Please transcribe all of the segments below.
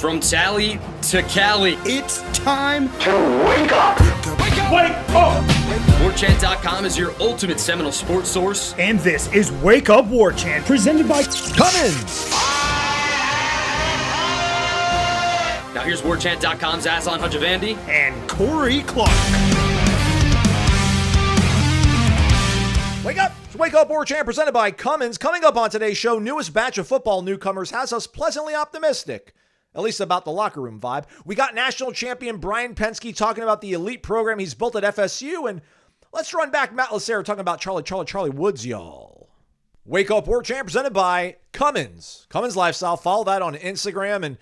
From Tally to Cali, It's time to wake up. Wake up! Wake up! Warchant.com is your ultimate Seminole sports source. And this is Wake Up Warchant, presented by Cummins. Now here's Warchant.com's Aslan Hajavandi And Corey Clark. Wake up! It's Wake Up Warchant presented by Cummins. Coming up on today's show, newest batch of football newcomers has us pleasantly optimistic, at least about the locker room vibe. We got national champion Brian Pensky talking about the elite program he's built at FSU, and let's run back Matt LaSerre talking about Charlie Woods, y'all. Wake Up Warchant presented by Cummins. CumminsLifestyle. Follow that on Instagram and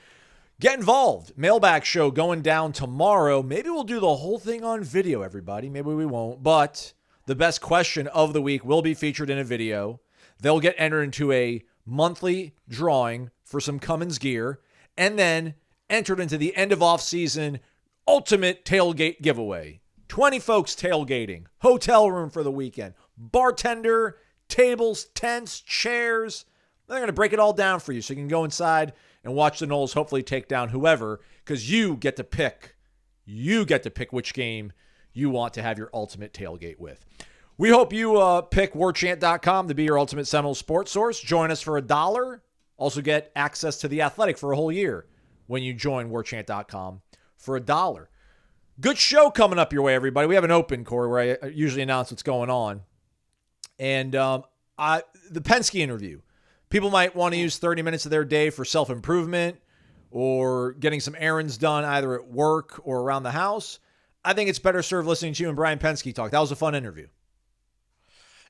get involved. Mailbag show going down tomorrow. Maybe we'll do the whole thing on video, everybody. Maybe we won't, but the best question of the week will be featured in a video. They'll get entered into a monthly drawing for some Cummins gear, and then entered into the end of off-season ultimate tailgate giveaway. 20 folks tailgating, hotel room for the weekend, bartender, tables, tents, chairs. They're going to break it all down for you so you can go inside and watch the Noles hopefully take down whoever, because you get to pick. You get to pick which game you want to have your ultimate tailgate with. We hope you pick warchant.com to be your ultimate Seminole sports source. Join us for $1. Also get access to The Athletic for a whole year when you join warchant.com for $1. Good show coming up your way, everybody. We have an open, Corey, where I usually announce what's going on. And the Pensky interview. People might want to use 30 minutes of their day for self-improvement or getting some errands done either at work or around the house. I think it's better served listening to you and Brian Pensky talk. That was a fun interview.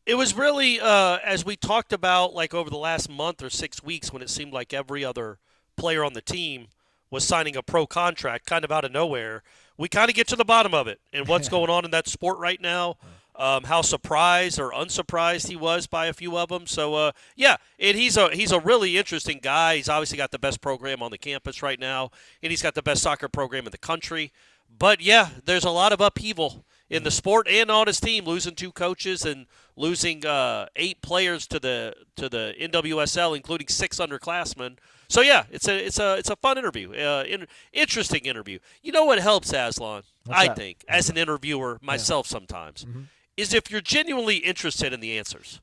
It was really, as we talked about, like over the last month or 6 weeks, when it seemed like every other player on the team was signing a pro contract kind of out of nowhere, we kind of get to the bottom of it and what's going on in that sport right now, how surprised or unsurprised he was by a few of them. So, and he's a really interesting guy. He's obviously got the best program on the campus right now, and he's got the best soccer program in the country. But, yeah, there's a lot of upheaval in the sport and on his team, losing 2 coaches and losing 8 players to the NWSL, including 6 underclassmen. So yeah, it's a fun interview, interesting interview. You know what helps, Aslan? I think as an interviewer myself sometimes is if you're genuinely interested in the answers.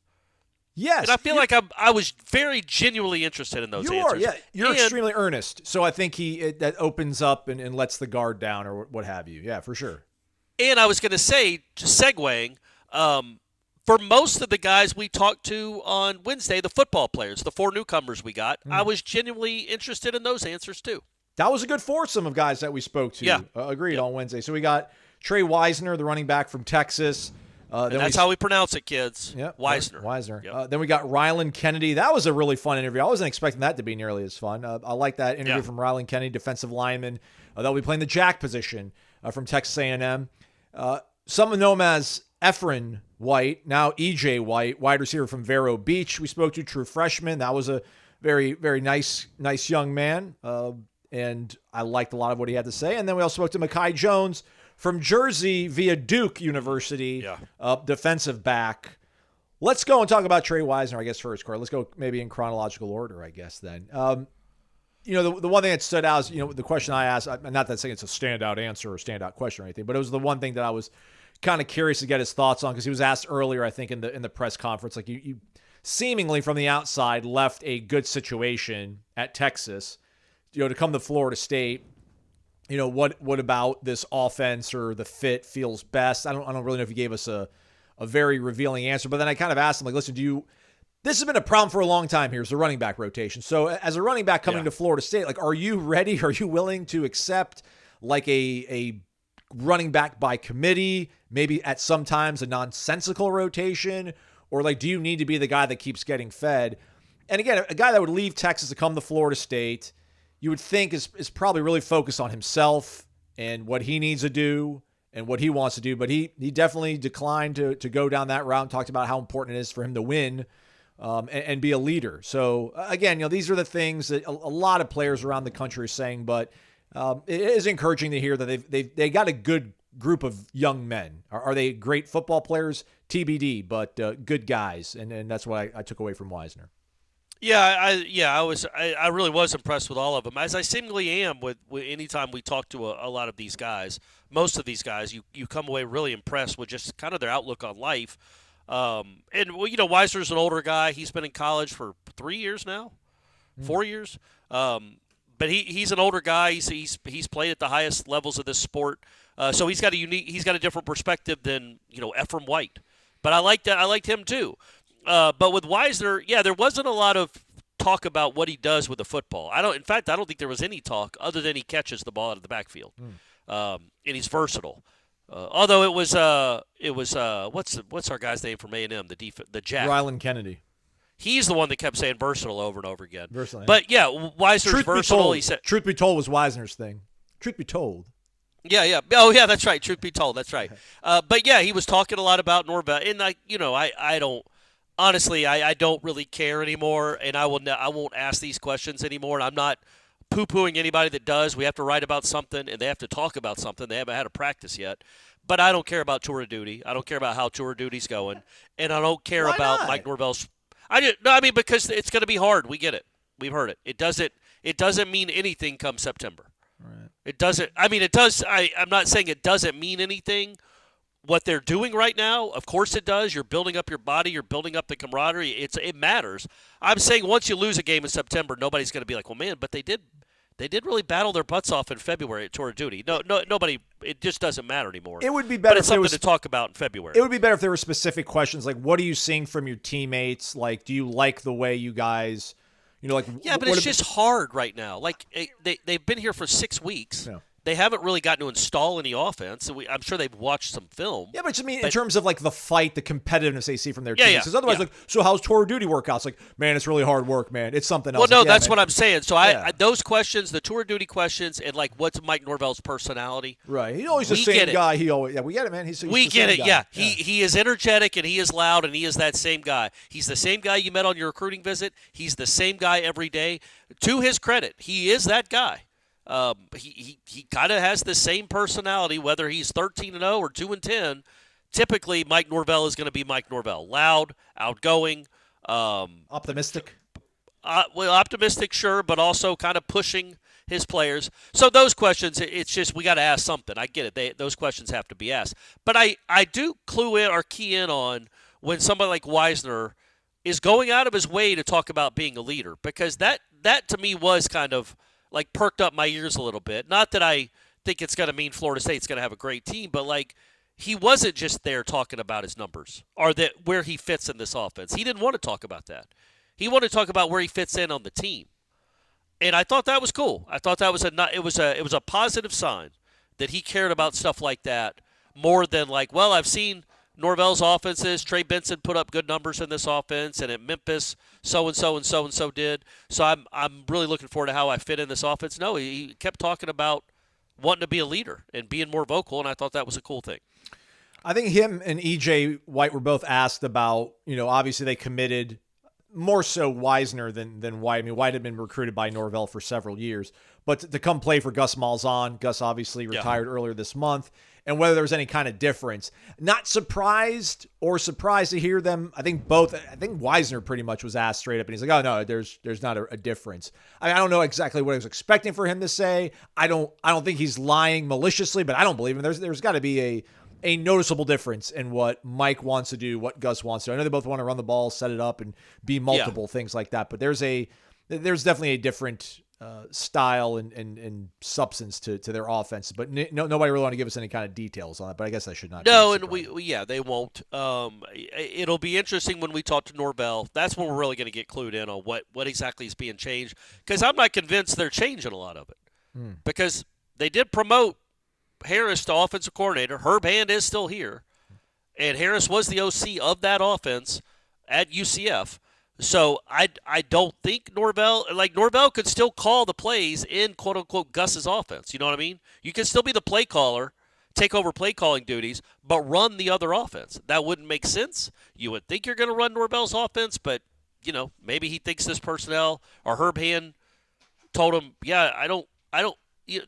Yes, and I feel like I was very genuinely interested in those answers. You are, yeah. You're extremely earnest. So I think that opens up and lets the guard down or what have you. Yeah, for sure. And I was going to say, just segueing, for most of the guys we talked to on Wednesday, the football players, the 4 newcomers we got, I was genuinely interested in those answers too. That was a good foursome of guys that we spoke to. Yeah. Agreed on Wednesday. So we got Tre Wisner, the running back from Texas. That's how we pronounce it, kids. Yeah, Wisner. Yep. Then we got Rylan Kennedy. That was a really fun interview. I wasn't expecting that to be nearly as fun. I like that interview from Rylan Kennedy, defensive lineman. That will be playing the jack position from Texas A&M. Some know him as Efren White, now E.J. White, wide receiver from Vero Beach. We spoke to, true freshman. That was a very, very nice young man, and I liked a lot of what he had to say. And then we also spoke to Mekhi Jones from Jersey via Duke University, defensive back. Let's go and talk about Tre Wisner, I guess, first, Corey. Let's go maybe in chronological order, I guess, then. The one thing that stood out is, the question I asked, I'm not that saying it's a standout answer or standout question or anything, but it was the one thing that I was kind of curious to get his thoughts on, because he was asked earlier, I think, in the press conference, like you seemingly from the outside left a good situation at Texas, to come to Florida State. What about this offense or the fit feels best? I don't really know if he gave us a very revealing answer, but then I kind of asked him, like, listen, this has been a problem for a long time here, is the running back rotation. So as a running back coming to Florida State, like, are you ready? Are you willing to accept like a running back by committee, maybe at some times a nonsensical rotation, or like, do you need to be the guy that keeps getting fed? And again, a guy that would leave Texas to come to Florida State, you would think is probably really focused on himself and what he needs to do and what he wants to do. But he definitely declined to go down that route and talked about how important it is for him to win and be a leader. So again, these are the things that a lot of players around the country are saying, but it is encouraging to hear that they got a good group of young men. Are they great football players? TBD, but good guys. And that's what I took away from Wisner. I really was impressed with all of them, as I seemingly am with anytime we talk to a lot of these guys. Most of these guys, you come away really impressed with just kind of their outlook on life. And well, Wisner's an older guy. He's been in college for 3 years now, 4 years. But he's an older guy. He's played at the highest levels of this sport. So he's got a different perspective than Ephraim White. But I liked that. I liked him too. But with Wisner, there wasn't a lot of talk about what he does with the football. I don't think there was any talk other than he catches the ball out of the backfield, and he's versatile. Although it was what's our guy's name from A&M, the Jack, Rylan Kennedy. He's the one that kept saying versatile over and over again. Versatile. But Wisner's versatile. He said, "Truth be told," was Wisner's thing. Truth be told. Yeah. Oh, yeah, that's right. Truth be told, that's right. But he was talking a lot about Norvell, and I don't honestly, I don't really care anymore, and I won't ask these questions anymore. And I'm not poo-pooing anybody that does. We have to write about something, and they have to talk about something. They haven't had a practice yet. But I don't care about tour of duty. I don't care about how tour of duty's going, and I don't care about Mike Norvell's. Because it's going to be hard. We get it. We've heard it. It doesn't mean anything come September. Right. It doesn't. It does. I'm not saying it doesn't mean anything. What they're doing right now, of course it does. You're building up your body. You're building up the camaraderie. It matters. I'm saying once you lose a game in September, nobody's going to be like, well, man, but they did really battle their butts off in February at Tour of Duty. No, nobody. It just doesn't matter anymore. It would be better. But it's something to talk about in February. It would be better if there were specific questions like, what are you seeing from your teammates? Like, do you like the way you guys, but it's just hard right now. Like they've been here for 6 weeks. Yeah. They haven't really gotten to install any offense. I'm sure they've watched some film. Yeah, but in terms of like the fight, the competitiveness they see from their teams. Because otherwise, so how's tour of duty workouts? Like, man, it's really hard work, man. It's something else. Well, no, that's what I'm saying. So I those questions, the tour of duty questions, and like what's Mike Norvell's personality? Right. He's always the same guy. We get it, man. We get it. Yeah. He is energetic and he is loud and he is that same guy. He's the same guy you met on your recruiting visit. He's the same guy every day. To his credit, he is that guy. He kind of has the same personality, whether he's 13-0 or 2-10. Typically, Mike Norvell is going to be Mike Norvell, loud, outgoing, optimistic. Optimistic, sure, but also kind of pushing his players. So those questions, it's just we got to ask something. I get it; those questions have to be asked. But I do clue in or key in on when somebody like Wisner is going out of his way to talk about being a leader, because that to me was kind of like perked up my ears a little bit. Not that I think it's going to mean Florida State's going to have a great team, but like he wasn't just there talking about his numbers or that where he fits in this offense. He didn't want to talk about that. He wanted to talk about where he fits in on the team. And I thought that was cool. I thought that was it was a positive sign that he cared about stuff like that more than like, well, I've seen Norvell's offenses. Trey Benson put up good numbers in this offense, and at Memphis, so-and-so and so-and-so did. So I'm really looking forward to how I fit in this offense. No, he kept talking about wanting to be a leader and being more vocal, and I thought that was a cool thing. I think him and E.J. White were both asked about, obviously they committed more so Wisner than White. I mean, White had been recruited by Norvell for several years, but to come play for Gus Malzahn. Gus obviously retired earlier this month. And whether there was any kind of difference. Not surprised to hear them. I think Wisner pretty much was asked straight up, and he's like, oh, no, there's not a difference. I don't know exactly what I was expecting for him to say. I don't think he's lying maliciously, but I don't believe him. There's got to be a noticeable difference in what Mike wants to do, what Gus wants to do. I know they both want to run the ball, set it up, and be multiple things like that, but there's definitely a different style and substance to their offense, but nobody really want to give us any kind of details on it. But I guess I should not. No, and they won't. It'll be interesting when we talk to Norvell. That's when we're really going to get clued in on what exactly is being changed, because I'm not convinced they're changing a lot of it, because they did promote Harris to offensive coordinator. Herb Hand is still here, and Harris was the OC of that offense at UCF. So I don't think Norvell could still call the plays in quote-unquote Gus's offense. You know what I mean? You can still be the play caller, take over play calling duties, but run the other offense. That wouldn't make sense. You would think you're going to run Norvell's offense, but, maybe he thinks this personnel or Herb Hand told him,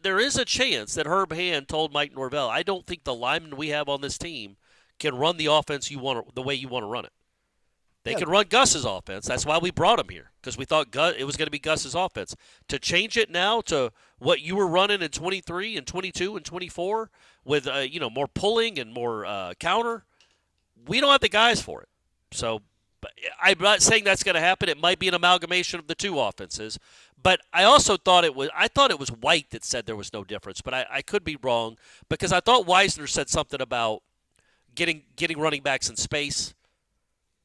there is a chance that Herb Hand told Mike Norvell, I don't think the linemen we have on this team can run the offense the way you want to run it. They could run Gus's offense. That's why we brought him here, because we thought it was going to be Gus's offense. To change it now to what you were running in 23 and 22 and 24 with more pulling and more counter, we don't have the guys for it. So I'm not saying that's going to happen. It might be an amalgamation of the two offenses. But I also thought it was White that said there was no difference. But I could be wrong, because I thought Wisner said something about getting running backs in space.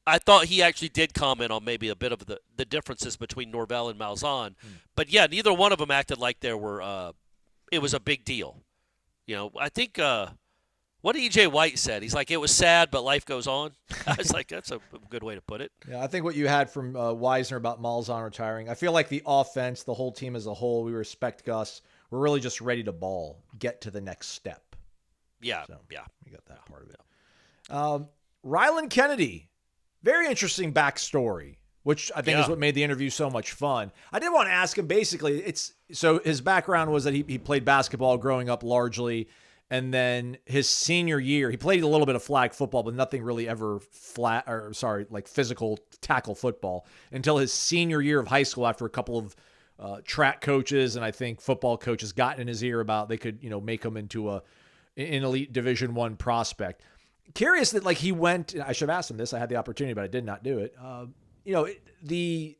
I thought he actually did comment on maybe a bit of the differences between Norvell and Malzahn. But, yeah, neither one of them acted like there were it was a big deal. I think what E.J. White said, he's like, it was sad, but life goes on. I was like, that's a good way to put it. Yeah, I think what you had from Wisner about Malzahn retiring, I feel like the offense, the whole team as a whole, we respect Gus. We're really just ready to get to the next step. Yeah, so, yeah. You got that part of it. Rylan Kennedy. Very interesting backstory, which I think is what made the interview so much fun. I did want to ask him, basically, so his background was that he played basketball growing up largely, and then his senior year, he played a little bit of flag football, but nothing really ever physical tackle football until his senior year of high school, after a couple of track coaches and I think football coaches got in his ear about they could, make him into an elite Division I prospect. Curious that he went, I should have asked him this. I had the opportunity, but I did not do it. The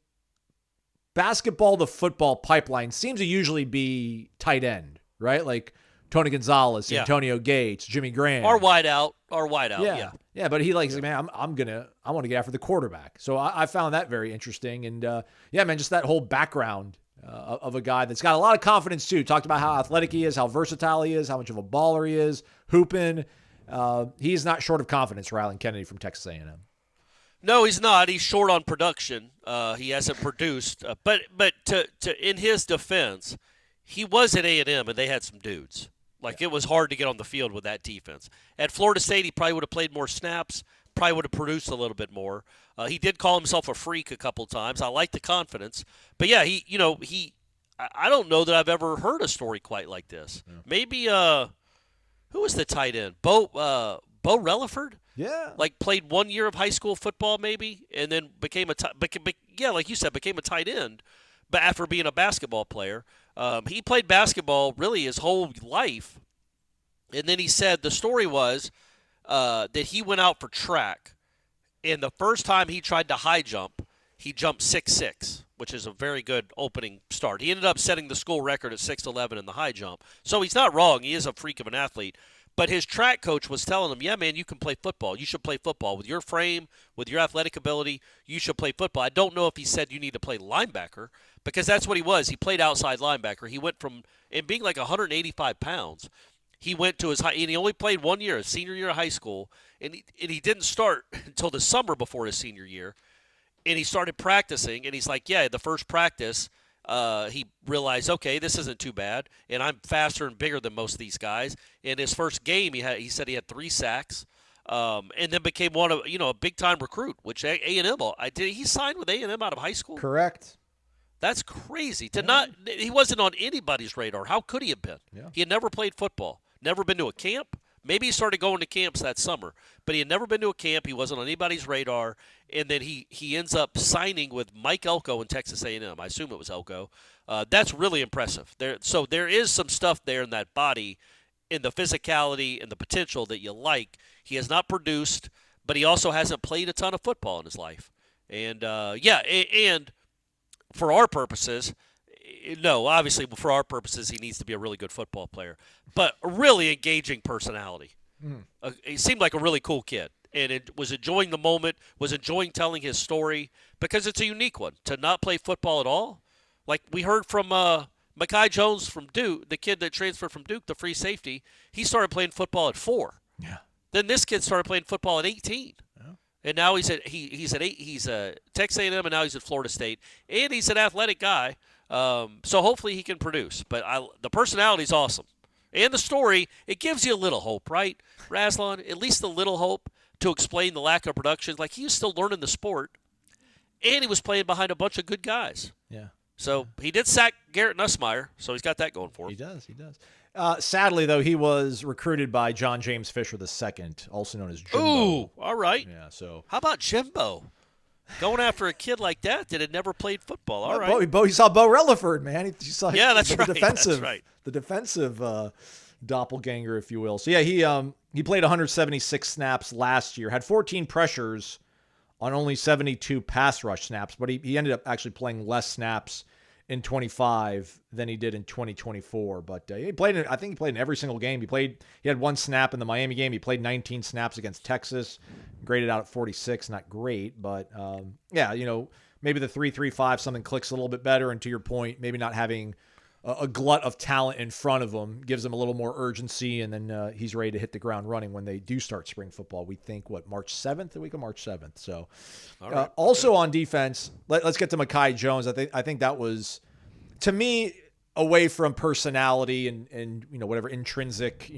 basketball to football pipeline seems to usually be tight end, right? Like Tony Gonzalez, Antonio Gates, Jimmy Graham. Our wide out. Yeah. Yeah. But he man, I want to get after the quarterback. So I found that very interesting. And just that whole background of a guy that's got a lot of confidence too. Talked about how athletic he is, how versatile he is, how much of a baller he is, hooping. He's not short of confidence, Rylan Kennedy from Texas A&M. No, he's not. He's short on production. He hasn't produced. But to in his defense, he was at A&M, and they had some dudes. It was hard to get on the field with that defense. At Florida State, he probably would have played more snaps, probably would have produced a little bit more. He did call himself a freak a couple times. I like the confidence. But, yeah, I don't know that I've ever heard a story quite like this. Yeah. Maybe who was the tight end? Bo Relaford? Yeah. Played 1 year of high school football maybe, and then became like you said, became a tight end, but after being a basketball player. He played basketball really his whole life, and then he said the story was that he went out for track, and the first time he tried to high jump, he jumped 6'6", which is a very good opening start. He ended up setting the school record at 6'11" in the high jump. So he's not wrong. He is a freak of an athlete. But his track coach was telling him, yeah, man, you can play football. You should play football. With your frame, with your athletic ability, you should play football. I don't know if he said you need to play linebacker, because that's what he was. He played outside linebacker. He went from being 185 pounds, he went to his high, and he only played 1 year, his senior year of high school, and he didn't start until the summer before his senior year. And he started practicing, and he's like, yeah, the first practice, he realized, okay, this isn't too bad, and I'm faster and bigger than most of these guys. In his first game, he said he had 3 sacks, and then became one of a big-time recruit, which A&M, he signed with A&M out of high school? Correct. That's crazy. He wasn't on anybody's radar. How could he have been? Yeah. He had never played football, never been to a camp. Maybe he started going to camps that summer, but he had never been to a camp. He wasn't on anybody's radar, and then he ends up signing with Mike Elko in Texas A&M. I assume it was Elko. That's really impressive. So there is some stuff there in that body, in the physicality and the potential that you like. He has not produced, but he also hasn't played a ton of football in his life. And, and for our purposes – no, obviously, for our purposes, he needs to be a really good football player, but a really engaging personality. He seemed like a really cool kid, and it was enjoying the moment, was enjoying telling his story, because it's a unique one. To not play football at all, like we heard from Mekhi Jones from Duke, the kid that transferred from Duke, the free safety, he started playing football at 4. Yeah. Then this kid started playing football at 18. Yeah. And now he's at Texas A&M, and now he's at Florida State, and he's an athletic guy. So hopefully he can produce. But the personality's awesome. And the story, it gives you a little hope, right, Raslan? At least a little hope to explain the lack of production. Like, he was still learning the sport, and he was playing behind a bunch of good guys. Yeah. So he did sack Garrett Nussmeier, so he's got that going for him. He does. Sadly, though, he was recruited by John James Fisher II, also known as Jimbo. Ooh, all right. Yeah, so. How about Jimbo? Going after a kid like that had never played football. All right. You saw Bo Relaford, man. You saw that's the right. defensive, That's right. The defensive doppelganger, if you will. So, yeah, he played 176 snaps last year, had 14 pressures on only 72 pass rush snaps, but he ended up actually playing less snaps in 25 than he did in 2024. But I think he played in every single game. He had one snap in the Miami game. He played 19 snaps against Texas, graded out at 46. Not great, but maybe the 3-3-5, something clicks a little bit better. And to your point, maybe not having a glut of talent in front of him gives him a little more urgency, and then he's ready to hit the ground running when they do start spring football. We think, March 7th? The week of March 7th. So right. Also on defense, let's get to Mekhi Jones. I think that was, to me, away from personality and whatever intrinsic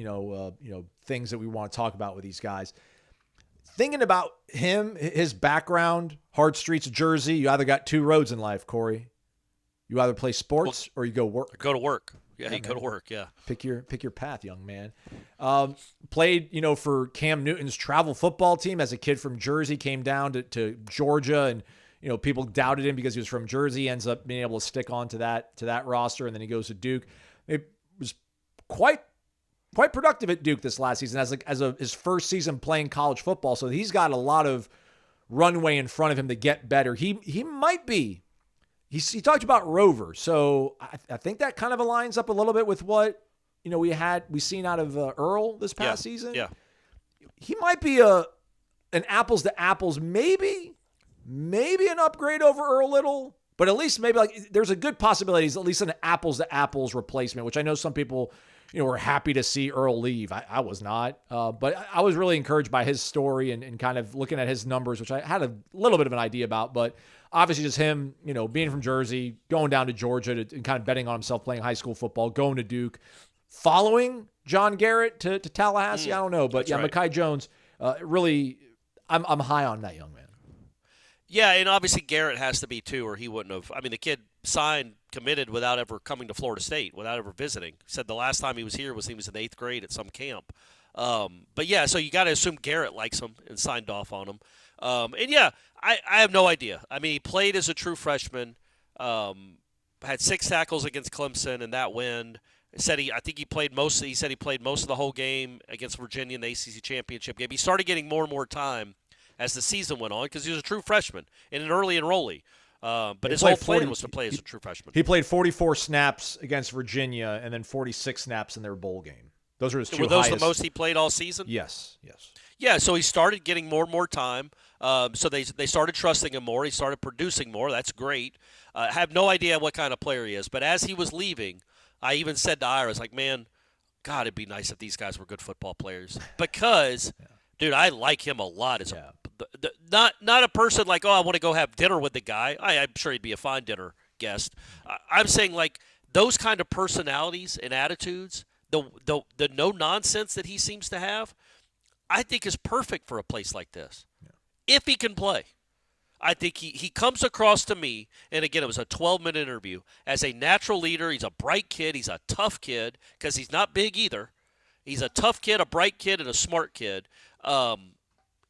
things that we want to talk about with these guys. Thinking about him, his background, hard streets of Jersey, you either got two roads in life, Corey. You either play sports or you go work. Go to work. Yeah, you go to work, yeah. Pick your path, young man. Played, for Cam Newton's travel football team as a kid from Jersey, came down to Georgia, and people doubted him because he was from Jersey, ends up being able to stick on to that roster, and then he goes to Duke. It was quite productive at Duke this last season as his first season playing college football. So he's got a lot of runway in front of him to get better. He might be. He talked about Rover, so I think that kind of aligns up a little bit with what we seen out of Earl this past season. Yeah, he might be an apples to apples, maybe an upgrade over Earl Little, but at least maybe there's a good possibility he's at least an apples to apples replacement, which I know some people were happy to see Earl leave. I was not, but I was really encouraged by his story and kind of looking at his numbers, which I had a little bit of an idea about, but obviously just him, being from Jersey, going down to Georgia and kind of betting on himself playing high school football, going to Duke, following John Garrett to Tallahassee. I don't know, but right. Mekhi Jones, really, I'm high on that young man. Yeah, and obviously Garrett has to be too, or he wouldn't have. I mean, the kid committed without ever coming to Florida State, without ever visiting. Said the last time he was here he was in 8th grade at some camp. But yeah, so you got to assume Garrett likes him and signed off on him. And yeah, I have no idea. I mean, he played as a true freshman, had 6 tackles against Clemson in that win. He said he played most of the whole game against Virginia in the ACC championship game. He started getting more and more time as the season went on because he was a true freshman and an early enrollee. But his whole plan was to play as a true freshman. He played 44 snaps against Virginia and then 46 snaps in their bowl game. Those are his two highest. Were those the most he played all season? Yes. Yeah, so he started getting more and more time. So they started trusting him more. He started producing more. That's great. I have no idea what kind of player he is. But as he was leaving, I even said to Ira, I was like, man, God, it'd be nice if these guys were good football players. Because, dude, I like him a lot. Not a person like, I want to go have dinner with the guy. I'm sure he'd be a fine dinner guest. I'm saying, those kind of personalities and attitudes, the no-nonsense that he seems to have, I think is perfect for a place like this. Yeah. If he can play. I think he comes across to me, and again, it was a 12-minute interview, as a natural leader. He's a bright kid. He's a tough kid because he's not big either. He's a tough kid, a bright kid, and a smart kid.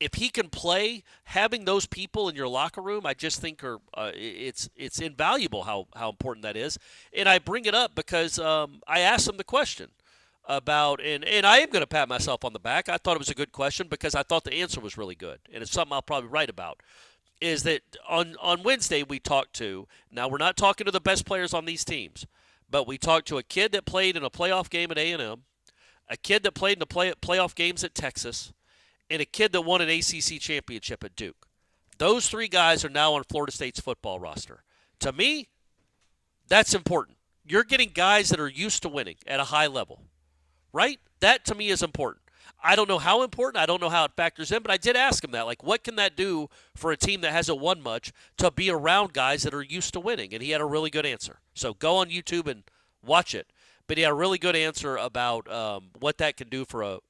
If he can play, having those people in your locker room, I just think it's invaluable how important that is. And I bring it up because I asked him the question about, and I am going to pat myself on the back. I thought it was a good question because I thought the answer was really good, and it's something I'll probably write about, is that on Wednesday we talked to, now we're not talking to the best players on these teams, but we talked to a kid that played in a playoff game at A&M, a kid that played in the playoff games at Texas, and a kid that won an ACC championship at Duke. Those 3 guys are now on Florida State's football roster. To me, that's important. You're getting guys that are used to winning at a high level. Right? That, to me, is important. I don't know how important. I don't know how it factors in, but I did ask him that. What can that do for a team that hasn't won much to be around guys that are used to winning? And he had a really good answer. So go on YouTube and watch it. But he had a really good answer about what that can do for a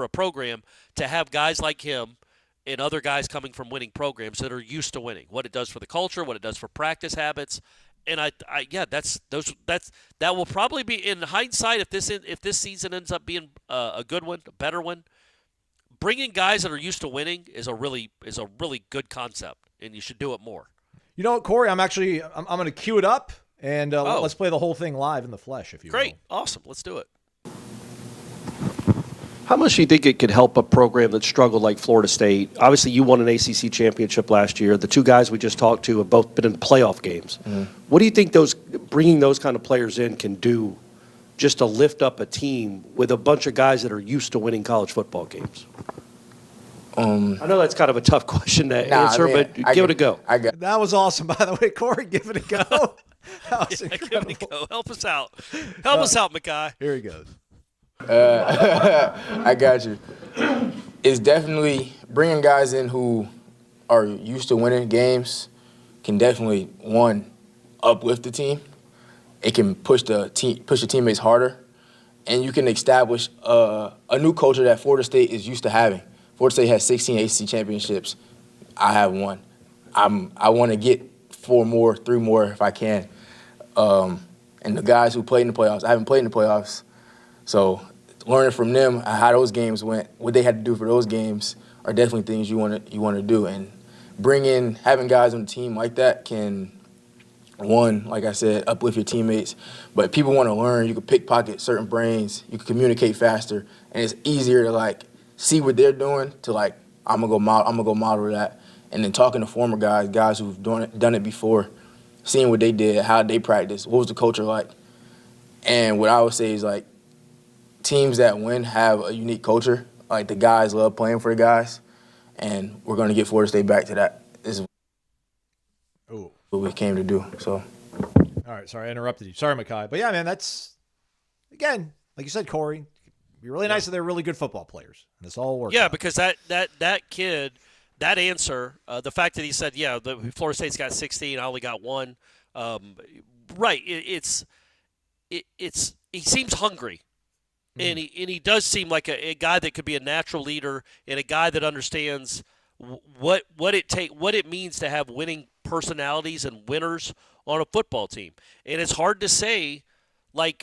program to have guys like him and other guys coming from winning programs that are used to winning. What it does for the culture, what it does for practice habits. And that will probably be, in hindsight, if this season ends up being a good one, a better one, bringing guys that are used to winning is a really good concept. and you should do it more. You know what, Corey? I'm going to cue it up, and let's play the whole thing live in the flesh, if you will. Great. Awesome. Let's do it. How much do you think it could help a program that struggled like Florida State? Obviously, you won an ACC championship last year. The two guys we just talked to have both been in playoff games. Mm-hmm. What do you think bringing those kind of players in can do just to lift up a team with a bunch of guys that are used to winning college football games? I know that's kind of a tough question to answer, but give it a go. That was awesome, by the way, Corey. Give it a go. That was incredible. Give it a go. Help us out. Help us out, Mackay. Here he goes. I got you. It's definitely bringing guys in who are used to winning games can definitely, one, uplift the team. It can push the teammates harder, and you can establish a new culture that Florida State is used to having. Florida State has 16 ACC championships. I have one. I want to get 3 more if I can. And the guys who played in the playoffs, I haven't played in the playoffs. So learning from them how those games went, what they had to do for those games, are definitely things you want to do. And having guys on the team like that can, one, like I said, uplift your teammates. But people want to learn. You can pickpocket certain brains. You can communicate faster, and it's easier to see what they're doing to I'm gonna go model that. And then talking to former guys who've done it before, seeing what they did, how they practiced, what was the culture like. And what I would say is teams that win have a unique culture. The guys love playing for the guys, and we're going to get Florida State back to that. This is what we came to do. So, all right, sorry I interrupted you. Sorry, Mackay. But yeah, man, that's, again, like you said, Corey, it'd be really nice if they're really good football players. And this all works. Yeah, out. because that kid, that answer, the fact that he said, the Florida State's got 16, I only got 1. Right, it's he seems hungry. And he does seem like a guy that could be a natural leader and a guy that understands what it means to have winning personalities and winners on a football team. And it's hard to say, I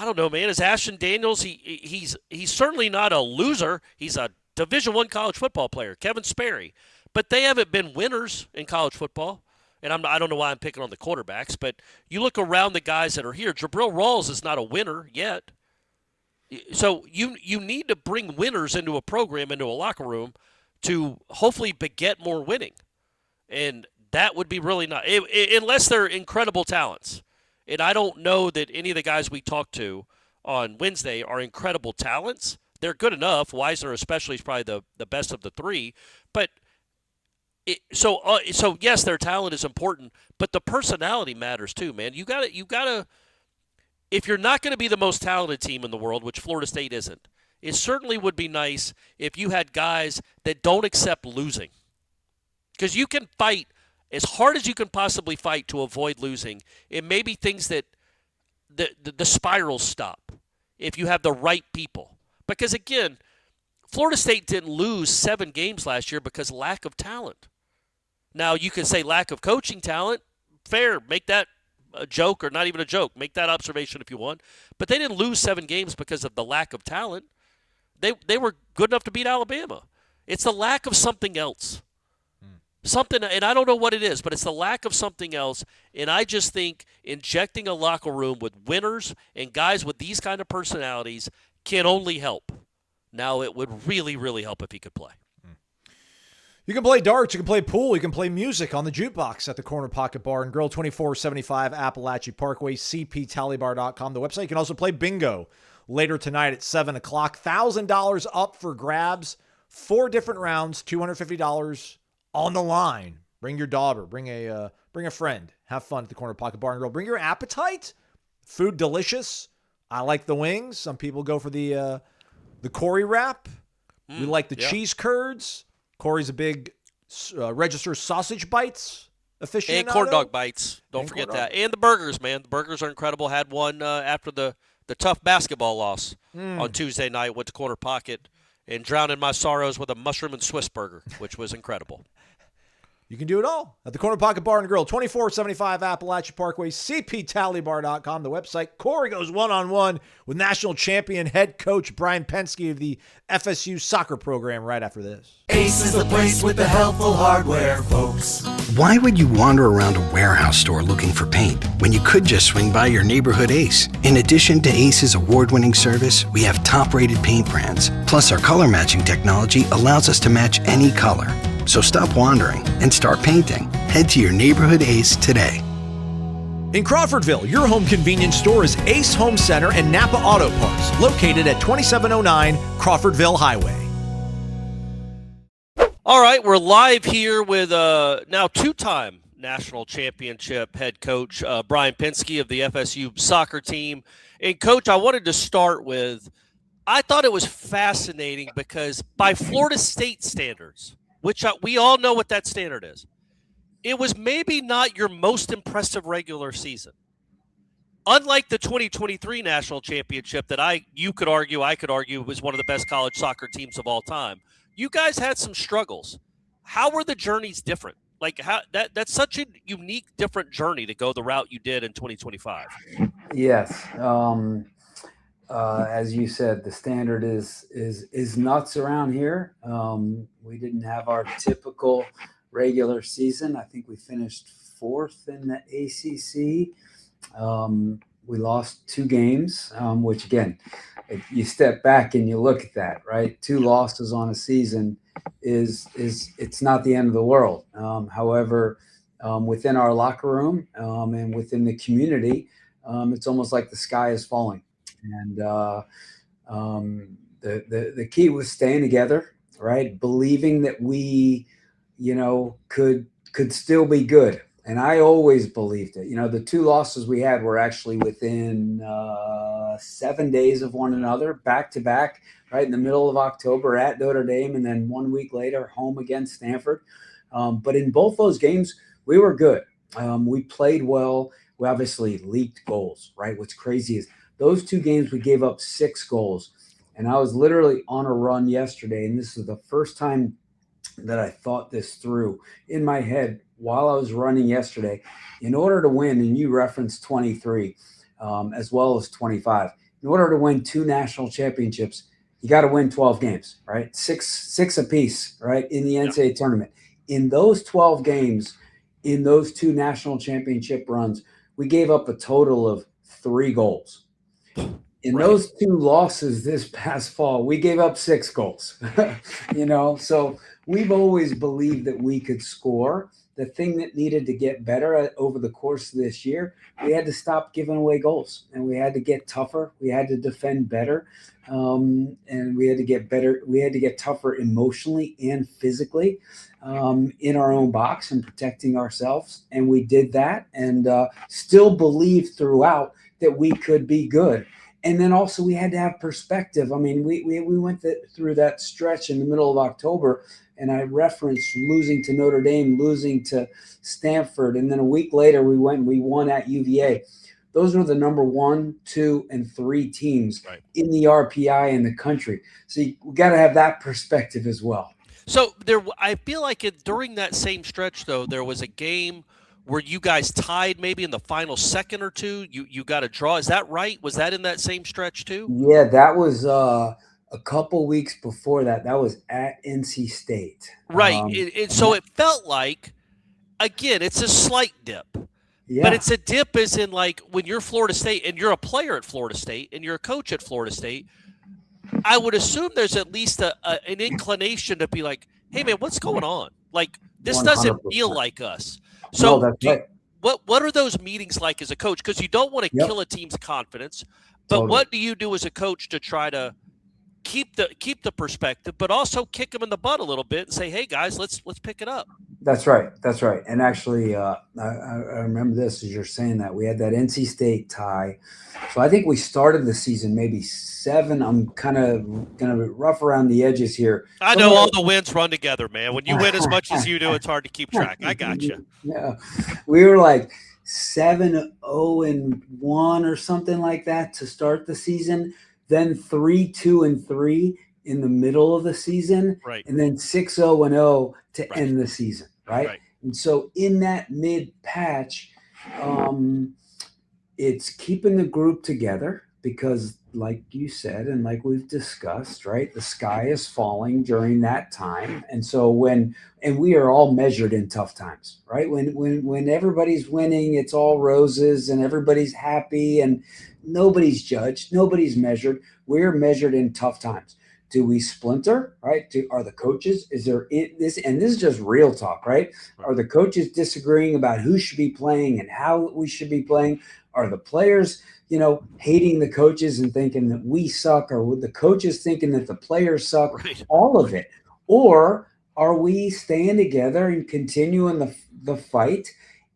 don't know, man. Is Ashton Daniels? He's certainly not a loser. He's a Division I college football player. Kevin Sperry, but they haven't been winners in college football. And I don't know why I'm picking on the quarterbacks, but you look around the guys that are here. Jabril Rawls is not a winner yet. So you need to bring winners into a program, into a locker room, to hopefully beget more winning. And that would be really not – unless they're incredible talents. And I don't know that any of the guys we talked to on Wednesday are incredible talents. They're good enough. Wisner especially is probably the best of the 3. But so yes, their talent is important, but the personality matters too, man. You gotta if you're not going to be the most talented team in the world, which Florida State isn't, it certainly would be nice if you had guys that don't accept losing. Because you can fight as hard as you can possibly fight to avoid losing. It may be things that the spirals stop if you have the right people. Because, again, Florida State didn't lose 7 games last year because lack of talent. Now, you can say lack of coaching talent. Fair. Make that a joke, or not even a joke. Make that observation if you want. But they didn't lose 7 games because of the lack of talent. They were good enough to beat Alabama. It's the lack of something else. Something, and I don't know what it is, but it's the lack of something else. And I just think injecting a locker room with winners and guys with these kind of personalities can only help. Now, it would really, really help if he could play. You can play darts, you can play pool, you can play music on the jukebox at the Corner Pocket Bar and Grill, 2475 Appalachia Parkway, cptallybar.com. The website. You can also play bingo later tonight at 7 o'clock. $1,000 up for grabs. 4 different rounds, $250 on the line. Bring your daughter, bring a friend. Have fun at the Corner Pocket Bar and Grill. Bring your appetite. Food delicious. I like the wings. Some people go for the Corey wrap. We like the cheese curds. Corey's a big register sausage bites aficionado. And corn dog bites. Don't forget that. And the burgers, man. The burgers are incredible. Had one after the tough basketball loss on Tuesday night. Went to Corner Pocket and drowned in my sorrows with a mushroom and Swiss burger, which was incredible. You can do it all at the Corner Pocket Bar and Grill, 2475 Appalachia Parkway, cptallybar.com, the website. Corey goes one-on-one with national champion head coach Brian Pensky of the FSU soccer program right after this. Ace is the place with the helpful hardware, folks. Why would you wander around a warehouse store looking for paint when you could just swing by your neighborhood Ace? In addition to Ace's award-winning service, we have top-rated paint brands. Plus, our color matching technology allows us to match any color. So stop wandering and start painting. Head to your neighborhood Ace today. In Crawfordville, your home convenience store is Ace Home Center and Napa Auto Parts, located at 2709 Crawfordville Highway. All right, we're live here with now two-time national championship head coach Brian Pensky of the FSU soccer team. And, Coach, I wanted to start with, I thought it was fascinating because by Florida State standards, which we all know what that standard is, it was maybe not your most impressive regular season. Unlike the 2023 national championship that I could argue was one of the best college soccer teams of all time. You guys had some struggles. How were the journeys different? Like that's such a unique, different journey to go the route you did in 2025. Yes. As you said, the standard is nuts around here. We didn't have our typical regular season. I think we finished 4th in the ACC. We lost 2 games, which again, if you step back and you look at that, right? 2 losses on a season it's not the end of the world. However, within our locker room and within the community, it's almost like the sky is falling. And the key was staying together, right? Believing that we, could still be good. And I always believed it. The 2 losses we had were actually within 7 days of one another, back to back, right in the middle of October at Notre Dame, and then 1 week later home against Stanford. But in both those games, we were good. We played well. We obviously leaked goals, right? What's crazy is those 2 games we gave up 6 goals. And I was literally on a run yesterday, and this is the first time that I thought this through in my head while I was running yesterday. In order to win, and you referenced 23 as well as 25, in order to win 2 national championships, you got to win 12 games, right? Six apiece, right, in the NCAA tournament. In those 12 games, in those 2 national championship runs, we gave up a total of 3 goals. In those 2 losses this past fall, we gave up 6 goals, so we've always believed that we could score. The thing that needed to get better over the course of this year, we had to stop giving away goals, and we had to get tougher. We had to defend better, and we had to get better. We had to get tougher emotionally and physically in our own box and protecting ourselves. And we did that, and still believed throughout that we could be good. And then also we had to have perspective. I mean, we went through that stretch in the middle of October, and I referenced losing to Notre Dame, losing to Stanford, and then a week later we won at UVA. Those were the number 1, 2, and 3 teams in the RPI in the country. So we got to have that perspective as well. So I feel like during that same stretch, though, there was a game where you guys tied maybe in the final second or 2. You got a draw. Is that right? Was that in that same stretch too? Yeah, that was a couple weeks before that. That was at NC State. Right. So it felt like, again, it's a slight dip. Yeah. But it's a dip as in like when you're Florida State and you're a player at Florida State and you're a coach at Florida State, I would assume there's at least an inclination to be like, hey, man, what's going on? Like, this 100%. Doesn't feel like us. So no, that's right. What are those meetings like as a coach? Because you don't want to kill a team's confidence, but totally. What do you do as a coach to try to keep the perspective, but also kick them in the butt a little bit and say, hey, guys, let's pick it up? That's right. And actually, I remember this as you're saying that. We had that NC State tie. So I think we started the season maybe 7. I'm kind of going to rough around the edges here. I know all the wins run together, man. When you win as much as you do, it's hard to keep track. I got you. Yeah. We were like 7-0-1 or something like that to start the season. Then 3-2-3 in the middle of the season. Right. And then 6-0-0 to end the season. Right. And so in that mid patch, it's keeping the group together because, like you said, and like we've discussed, right, the sky is falling during that time. And so and we are all measured in tough times, right? When everybody's winning, it's all roses and everybody's happy and nobody's judged, nobody's measured. We're measured in tough times. Do we splinter, right? Are the coaches, is there this, and this is just real talk, right? Are the coaches disagreeing about who should be playing and how we should be playing? Are the players, hating the coaches and thinking that we suck? Or the coaches thinking that the players suck? Right. All of it. Or are we staying together and continuing the fight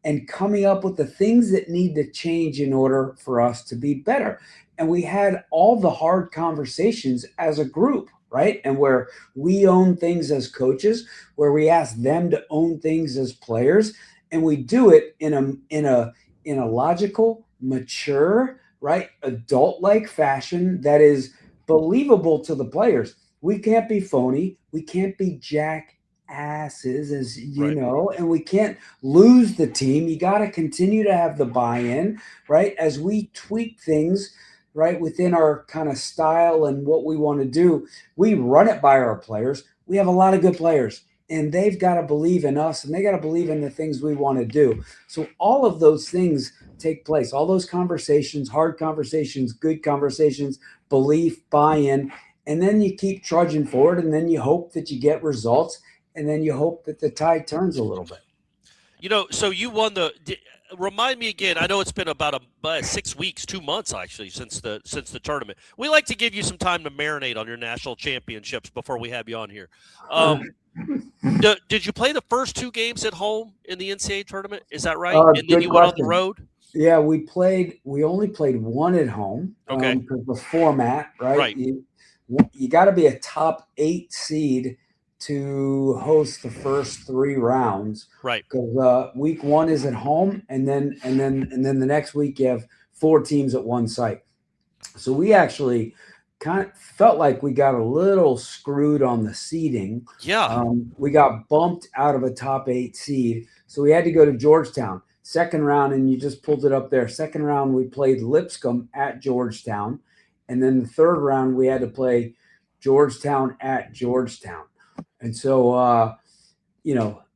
and coming up with the things that need to change in order for us to be better? And we had all the hard conversations as a group, right? And where we own things as coaches, where we ask them to own things as players, and we do it in a logical, mature, right, adult-like fashion that is believable to the players. We can't be phony. We can't be jackasses, as you know, and we can't lose the team. You got to continue to have the buy-in, right? As we tweak things, right, within our kind of style and what we want to do, we run it by our players. We have a lot of good players, and they've got to believe in us, and they got to believe in the things we want to do. So all of those things take place, all those conversations, hard conversations, good conversations, belief, buy-in, and then you keep trudging forward, and then you hope that you get results, and then you hope that the tide turns a little bit. So you won remind me again. I know it's been about 6 weeks, 2 months actually since the tournament. We like to give you some time to marinate on your national championships before we have you on here. Did you play the first 2 games at home in the NCAA tournament? Is that right? And then you went on the road? Yeah, we only played one at home. Okay. Because the format, right? Right. You got to be a top 8 seed to host the first 3 rounds, right? Because week 1 is at home, and then the next week you have 4 teams at one site. So we actually kind of felt like we got a little screwed on the seeding. Yeah, we got bumped out of a top 8 seed, so we had to go to Georgetown. Second round, and you just pulled it up there. Second round, we played Lipscomb at Georgetown, and then the third round we had to play Georgetown at Georgetown. And so,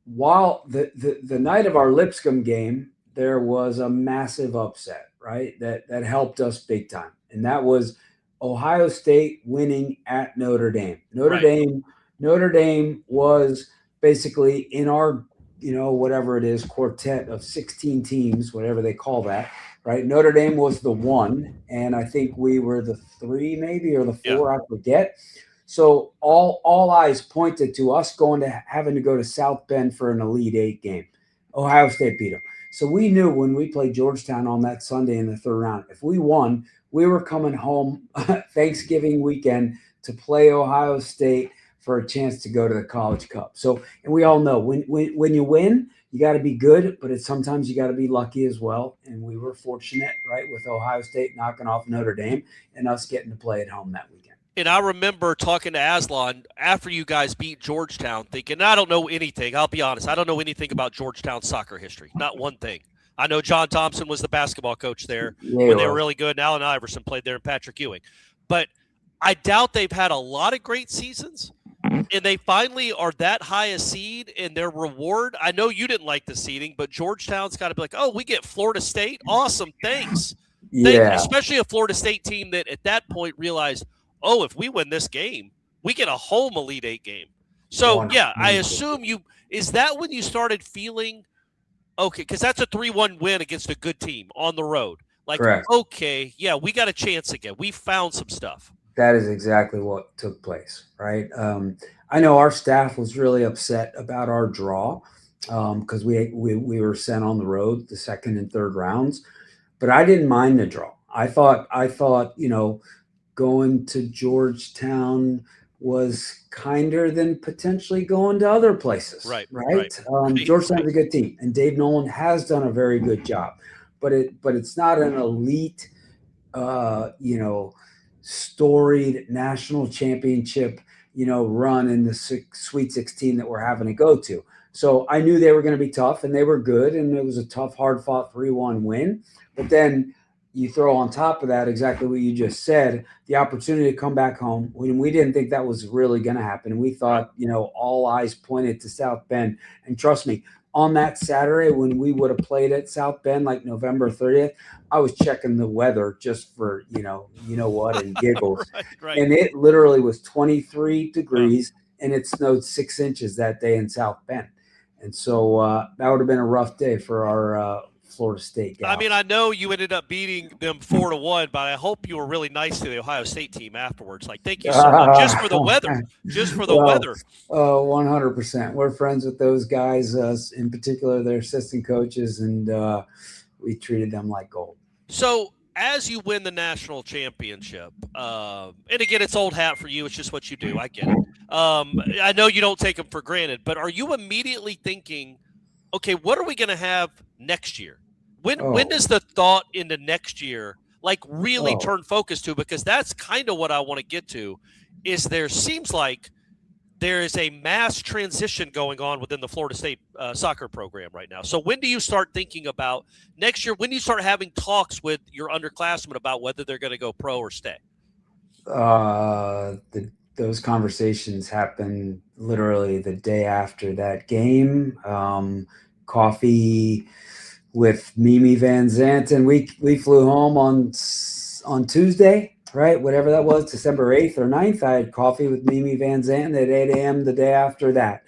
while the night of our Lipscomb game, there was a massive upset, right? That helped us big time. And that was Ohio State winning at Notre Dame. Notre Dame was basically in our, whatever it is, quartet of 16 teams, whatever they call that, right? Notre Dame was the 1, and I think we were the 3 maybe, or the 4, I forget. So all eyes pointed to us having to go to South Bend for an Elite 8 game. Ohio State beat them. So we knew when we played Georgetown on that Sunday in the third round, if we won, we were coming home Thanksgiving weekend to play Ohio State for a chance to go to the College Cup. So, and we all know when you win, you got to be good, but sometimes you got to be lucky as well. And we were fortunate, right, with Ohio State knocking off Notre Dame and us getting to play at home that weekend. And I remember talking to Aslan after you guys beat Georgetown, thinking, I don't know anything. I'll be honest. I don't know anything about Georgetown soccer history. Not one thing. I know John Thompson was the basketball coach there when they were really good. And Allen Iverson played there and Patrick Ewing. But I doubt they've had a lot of great seasons. And they finally are that high a seed, and their reward, I know you didn't like the seeding, but Georgetown's got to be like, oh, we get Florida State? Awesome, thanks. Yeah. Especially a Florida State team that at that point realized, oh, if we win this game, we get a home Elite 8 game. So, yeah, I assume is that when you started feeling, okay, because that's a 3-1 win against a good team on the road. Like, correct. Okay, yeah, we got a chance again. We found some stuff. That is exactly what took place, right? I know our staff was really upset about our draw because we were sent on the road the second and third rounds, but I didn't mind the draw. I thought, going to Georgetown was kinder than potentially going to other places. Right. Georgetown's a good team, and Dave Nolan has done a very good job, but it's not an elite, storied national championship, run in the Sweet 16 that we're having to go to. So I knew they were going to be tough, and they were good, and it was a tough, hard-fought 3-1 win. But then you throw on top of that exactly what you just said, the opportunity to come back home when we didn't think that was really going to happen. We thought, all eyes pointed to South Bend. And trust me, on that Saturday when we would have played at South Bend, like November 30th, I was checking the weather just for, what, and giggles. Right. And it literally was 23 degrees, and it snowed 6 inches that day in South Bend. And so that would have been a rough day for our Florida State guys. I mean, I know you ended up beating them 4-1, but I hope you were really nice to the Ohio State team afterwards. Like, thank you so much, just for the weather, weather. 100%. We're friends with those guys, in particular their assistant coaches, and we treated them like gold. So as you win the national championship, and again, it's old hat for you. It's just what you do. I get it. I know you don't take them for granted, but are you immediately thinking, okay, what are we going to have next year? When does the thought into next year really turn focus to? Because that's kind of what I want to get to. Is there seems like there is a mass transition going on within the Florida State soccer program right now. So when do you start thinking about next year? When do you start having talks with your underclassmen about whether they're going to go pro or stay? Those conversations happen literally the day after that game. Coffee with Mimi Van Zandt, and we flew home on Tuesday, right? Whatever that was, December 8th or 9th. I had coffee with Mimi Van Zandt at 8 a.m. the day after that.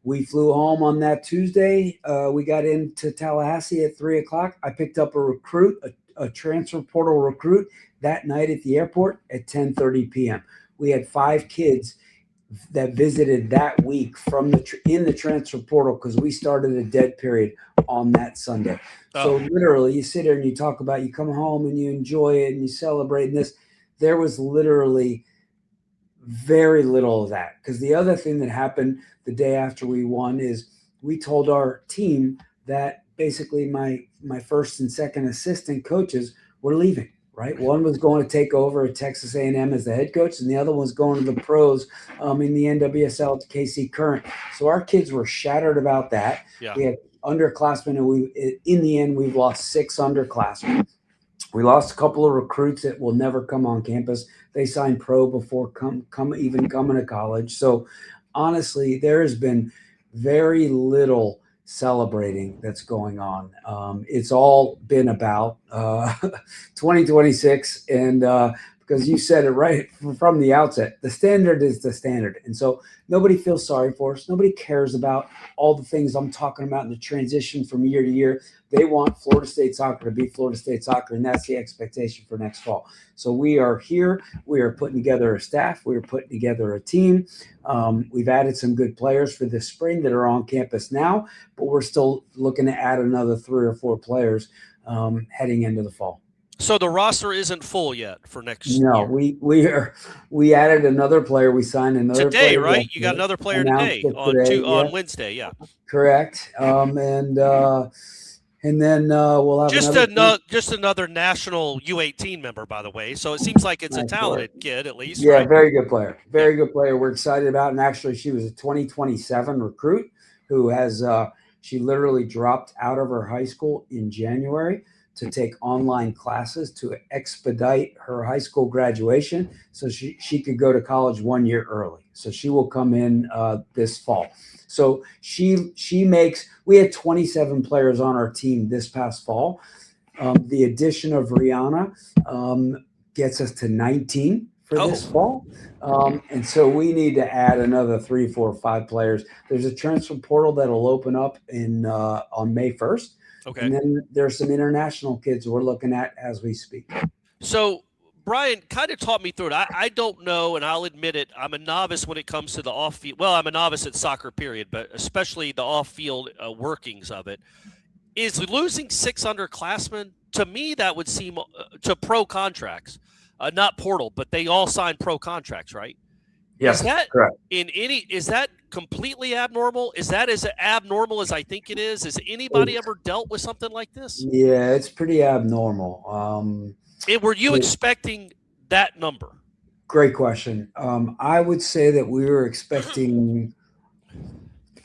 We flew home on that Tuesday. We got into Tallahassee at 3 o'clock. I picked up a recruit, a transfer portal recruit, that night at the airport at 10:30 p.m. We had 5 kids that visited that week from in the transfer portal because we started a dead period on that Sunday. So literally you sit here and you talk about, you come home and you enjoy it and you celebrate and this. There was literally very little of that, because the other thing that happened the day after we won is we told our team that basically my first and second assistant coaches were leaving. Right, one was going to take over at Texas A&M as the head coach, and the other one was going to the pros in the NWSL to KC Current. So our kids were shattered about that. Yeah. We had underclassmen, and in the end, we've lost 6 underclassmen. We lost a couple of recruits that will never come on campus. They signed pro before even coming to college. So honestly, there has been very little celebrating that's going on. It's all been about 2026, and because you said it right from the outset, the standard is the standard, and so nobody feels sorry for us. Nobody cares about all the things I'm talking about in the transition from year to year. They want Florida State soccer to be Florida State soccer, and that's the expectation for next fall. So we are here. We are putting together a staff. We are putting together a team. We've added some good players for this spring that are on campus now, but we're still looking to add another 3 or 4 players heading into the fall. So the roster isn't full yet for next year. No, we added another player. We signed another today, player right? yesterday. You got another player Announced today it on Wednesday, yeah. Correct. And then we'll have just another national U18 member, by the way. So it seems like it's a talented kid, at least. Yeah, right? very good player. Very good player. We're excited about. And actually, she was a 2027 recruit who has she literally dropped out of her high school in January to take online classes to expedite her high school graduation, so she could go to college 1 year early. So she will come in this fall. So we had 27 players on our team this past fall. The addition of Rihanna gets us to 19 for this fall. And so we need to add another 3, 4, 5 players. There's a transfer portal that'll open up on May 1st. Okay. And then there's some international kids we're looking at as we speak. So Brian kind of taught me through it. I don't know, and I'll admit it, I'm a novice when it comes to the off-field. Well, I'm a novice at soccer, period, but especially the off-field workings of it. Is losing 6 underclassmen, to me, that would seem to pro contracts, not portal, but they all sign pro contracts, right? Yes, is that correct. Is that completely abnormal? Is that as abnormal as I think it is? Has anybody ever dealt with something like this? Yeah, it's pretty abnormal. Were you expecting that number? Great question. I would say that we were expecting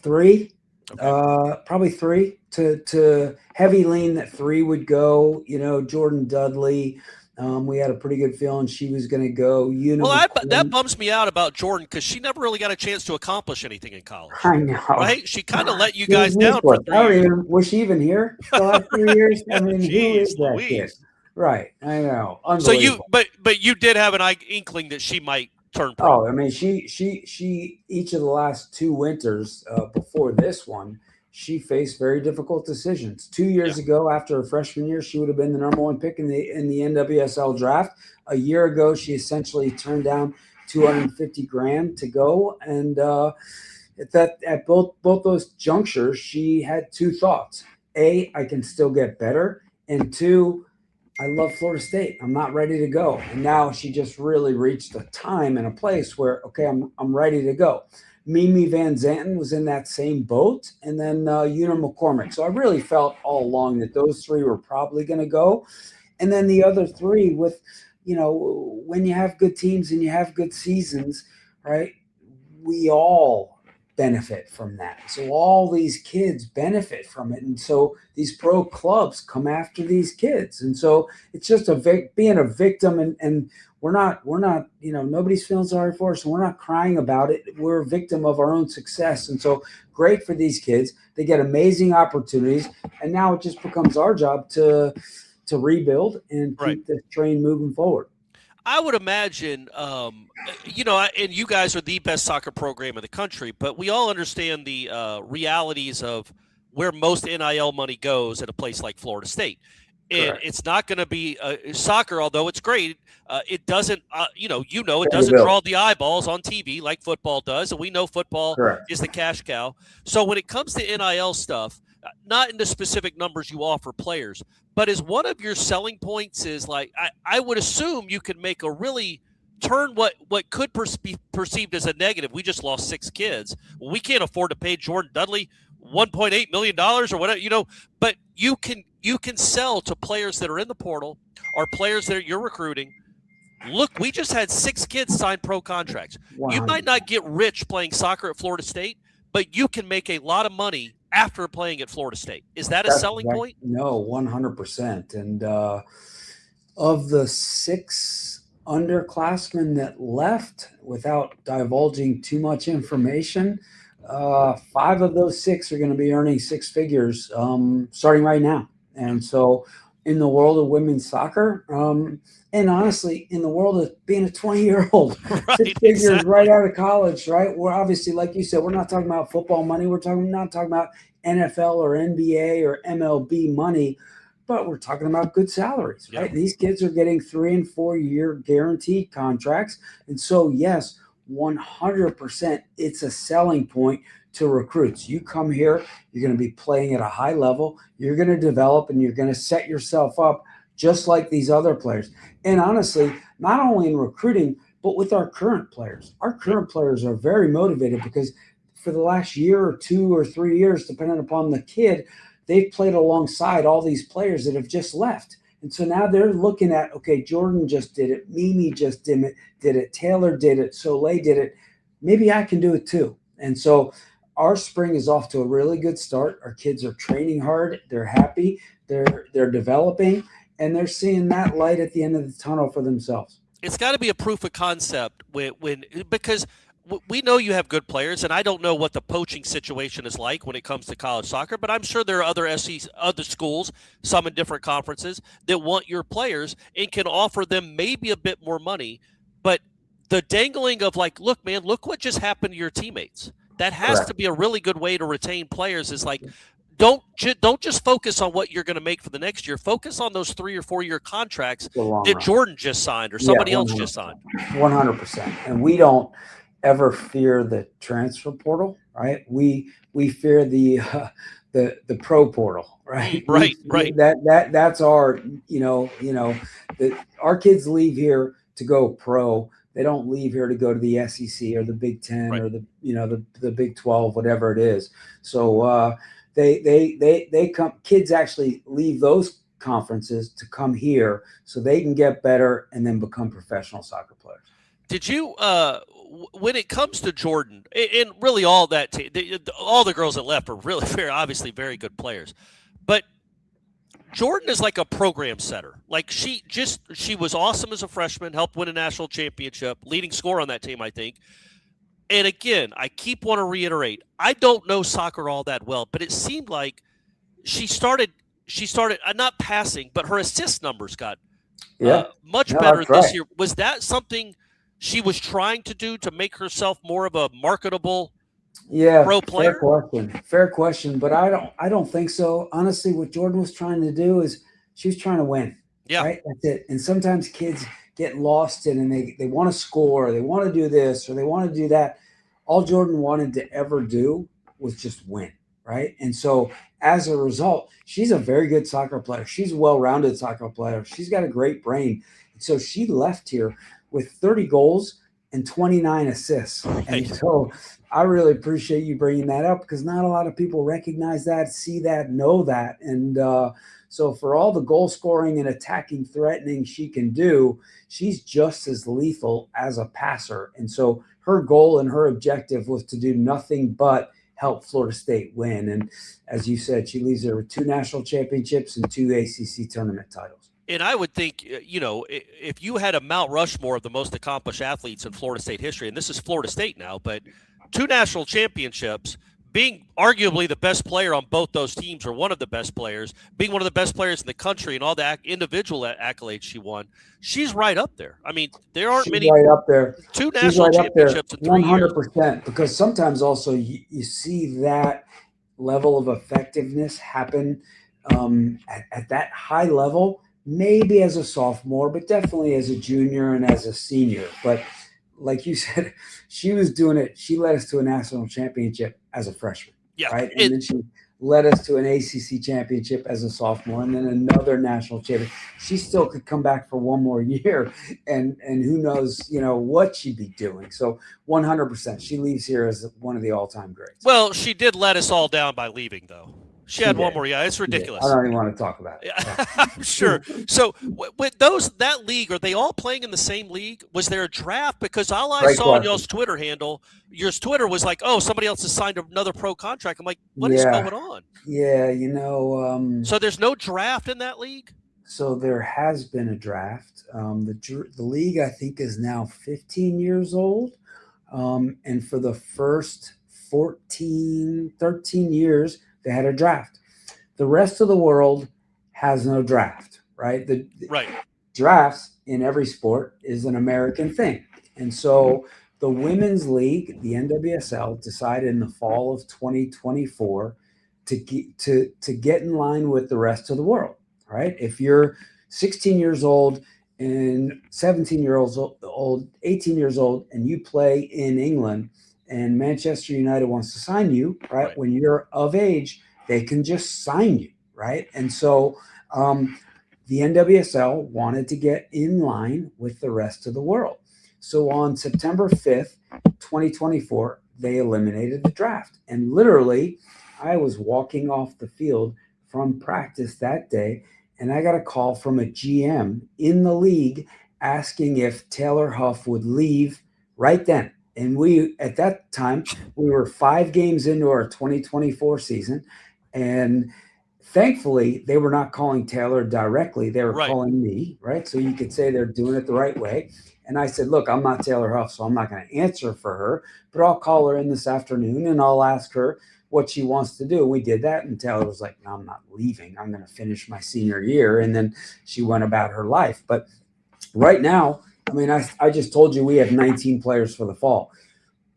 3. Okay. Probably 3 to heavy lean that 3 would go. Jordan Dudley. We had a pretty good feeling she was going to go. Well, that bums me out about Jordan because she never really got a chance to accomplish anything in college. I know. Right? She kind of let you guys down for 3 years. Was she even here the last 3 years? I mean, who is that Louise. kid? Right. I know. So but you did have an inkling that she might turn pro. Oh, I mean, she each of the last 2 winters before this one, she faced very difficult decisions. 2 years ago, after her freshman year, she would have been the number 1 pick in the NWSL draft. A year ago, she essentially turned down $250,000 to go, and at both those junctures, she had 2 thoughts: A, I can still get better, and 2, I love Florida State. I'm not ready to go. And now she just really reached a time and a place where, okay, I'm ready to go. Mimi Van Zanten was in that same boat, and then Una McCormick. So I really felt all along that those 3 were probably going to go. And then the other 3 with, when you have good teams and you have good seasons, right, we all benefit from that. So all these kids benefit from it. And so these pro clubs come after these kids. And so it's just being a victim, and we're not, nobody's feeling sorry for us, and we're not crying about it. We're a victim of our own success. And so great for these kids. They get amazing opportunities. And now it just becomes our job to rebuild and keep this train moving forward. I would imagine, and you guys are the best soccer program in the country, but we all understand the realities of where most NIL money goes at a place like Florida State. And Correct. It's not going to be soccer, although it's great. It doesn't, it doesn't draw the eyeballs on TV like football does. And we know football is the cash cow. So when it comes to NIL stuff, not in the specific numbers you offer players, but as one of your selling points is like, I would assume you could make a really turn what could be perceived as a negative. We just lost 6 kids. Well, we can't afford to pay Jordan Dudley $1.8 million or whatever, but you can sell to players that are in the portal or players that you're recruiting. Look, we just had 6 kids sign pro contracts. Wow. You might not get rich playing soccer at Florida State, but you can make a lot of money after playing at Florida State. Is that a selling point? No, 100%. And of the 6 underclassmen that left, without divulging too much information, 5 of those 6 are going to be earning 6 figures starting right now. And so in the world of women's soccer, and honestly, in the world of being a 20-year-old, 6 figures right out of college, right? We're obviously, like you said, we're not talking about football money. We're not talking about NFL or NBA or MLB money, but we're talking about good salaries, right? These kids are getting 3- and 4-year guaranteed contracts. And so, yes, 100%, it's a selling point to recruits. You come here, you're going to be playing at a high level, you're going to develop, and you're going to set yourself up just like these other players. And honestly, not only in recruiting, but with our current players. Our current players are very motivated because for the last year or 2 or 3 years, depending upon the kid, they've played alongside all these players that have just left. And so now they're looking at, okay, Jordan just did it, Mimi just did it, Taylor did it, Soleil did it. Maybe I can do it too. And so our spring is off to a really good start. Our kids are training hard. They're happy. They're developing, and they're seeing that light at the end of the tunnel for themselves. It's got to be a proof of concept because we know you have good players, and I don't know what the poaching situation is like when it comes to college soccer, but I'm sure there are other schools, some in different conferences, that want your players and can offer them maybe a bit more money. But the dangling of like, look, man, look what just happened to your teammates. That has to be a really good way to retain players. Is like, don't just focus on what you're going to make for the next year. Focus on those 3 or 4 year contracts that Jordan just signed or somebody else just signed. 100%. And we don't ever fear the transfer portal, right? We fear the pro portal, right? Right. That's our, that our kids leave here to go pro. They don't leave here to go to the SEC or the Big Ten or the Big 12, whatever it is. So they come. Kids actually leave those conferences to come here so they can get better and then become professional soccer players. Did you when it comes to Jordan and really all that all the girls that left are really obviously very good players, but Jordan is like a program setter. Like she was awesome as a freshman, helped win a national championship, leading scorer on that team, I think. And again, I keep want to reiterate, I don't know soccer all that well, but it seemed like she started not passing, but her assist numbers got much better this year. Was that something she was trying to do to make herself more of a marketable pro player? Fair question, but I don't think so. Honestly, what Jordan was trying to do is she was trying to win. Yeah. Right? That's it. And sometimes kids get lost in and they want to score, they want to do this or they want to do that. All Jordan wanted to ever do was just win, right? And so as a result, she's a very good soccer player. She's a well-rounded soccer player. She's got a great brain. And so she left here with 30 goals and 29 assists. And so I really appreciate you bringing that up because not a lot of people recognize that, see that, know that. And so for all the goal scoring and attacking, threatening she can do, she's just as lethal as a passer. And so her goal and her objective was to do nothing but help Florida State win. And as you said, she leaves there with 2 national championships and 2 ACC tournament titles. And I would think, if you had a Mount Rushmore of the most accomplished athletes in Florida State history, and this is Florida State now, but 2 national championships, being arguably the best player on both those teams or one of the best players, being one of the best players in the country and all the individual accolades she won, she's right up there. I mean, there aren't many right up there. 2 national championships in 3 years. 100%, because sometimes also you see that level of effectiveness happen at that high level, maybe as a sophomore, but definitely as a junior and as a senior. But like you said, she was doing it. She led us to a national championship as a freshman. Yeah. Right. And then she led us to an ACC championship as a sophomore and then another national champion. She still could come back for one more year and who knows, what she'd be doing. So 100%, she leaves here as one of the all-time greats. Well, she did let us all down by leaving, though. She had one more. Yeah, it's ridiculous. I don't even want to talk about it. Yeah, I'm sure. So with that league, are they all playing in the same league? Was there a draft? Because all I saw on y'all's Twitter handle, your Twitter was like, oh, somebody else has signed another pro contract. I'm like, what is going on? Yeah, so there's no draft in that league? So there has been a draft. The league, I think, is now 15 years old. And for the first 13 years, they had a draft. The rest of the world has no draft, right? The drafts in every sport is an American thing. And so the Women's League, the NWSL, decided in the fall of 2024 to get in line with the rest of the world, right? If you're 16 years old and 17 years old, 18 years old, and you play in England, and Manchester United wants to sign you, right? When you're of age, they can just sign you, right? And so the NWSL wanted to get in line with the rest of the world. So on September 5th, 2024, they eliminated the draft. And literally, I was walking off the field from practice that day, and I got a call from a GM in the league asking if Taylor Huff would leave right then. And at that time, we were 5 games into our 2024 season. And thankfully, they were not calling Taylor directly. They were calling me, right? So you could say they're doing it the right way. And I said, look, I'm not Taylor Huff, so I'm not going to answer for her. But I'll call her in this afternoon, and I'll ask her what she wants to do. We did that. And Taylor was like, no, I'm not leaving. I'm going to finish my senior year. And then she went about her life. But right now, I mean, I just told you we have 19 players for the fall.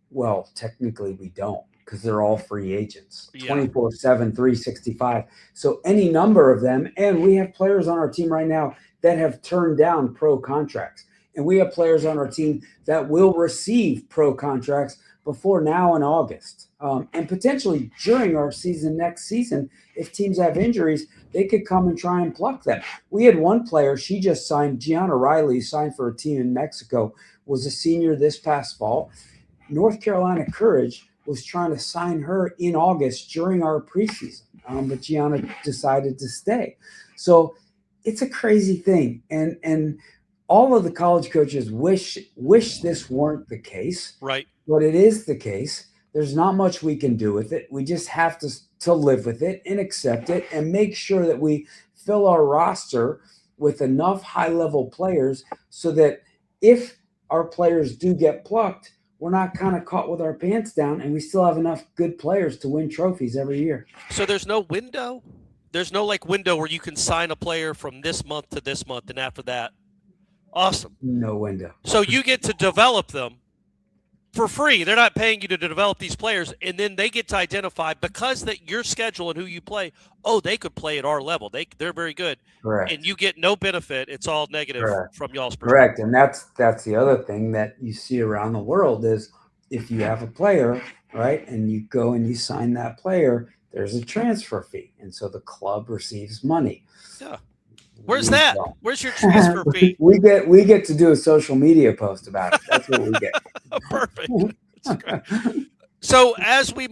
Well, technically we don't because they're all free agents, 24/7, 365. So any number of them, and we have players on our team right now that have turned down pro contracts. And we have players on our team that will receive pro contracts before now in August. And potentially during our season next season, if teams have injuries, they could come and try and pluck them. We had one player, she just signed, Gianna Riley, signed for a team in Mexico, was a senior this past fall. North Carolina Courage was trying to sign her in August during our preseason, but Gianna decided to stay. So it's a crazy thing. And all of the college coaches wish this weren't the case. Right. But it is the case. There's not much we can do with it. We just have to live with it and accept it and make sure that we fill our roster with enough high-level players so that if our players do get plucked, we're not kind of caught with our pants down, and we still have enough good players to win trophies every year. So there's no window? There's no window where you can sign a player from this month to this month, and after that, awesome. No window. So you get to develop them for free. They're not paying you to develop these players, and then they get to identify because that your schedule and who you play. Oh, they could play at our level. They're very good. Correct. And you get no benefit. It's all negative from y'all's perspective. Correct. And that's the other thing that you see around the world is if you have a player, right, and you go and you sign that player, there's a transfer fee, and so the club receives money. Yeah. Where's that? Where's your transfer fee? we get to do a social media post about it. That's what we get. Perfect. That's great. So as we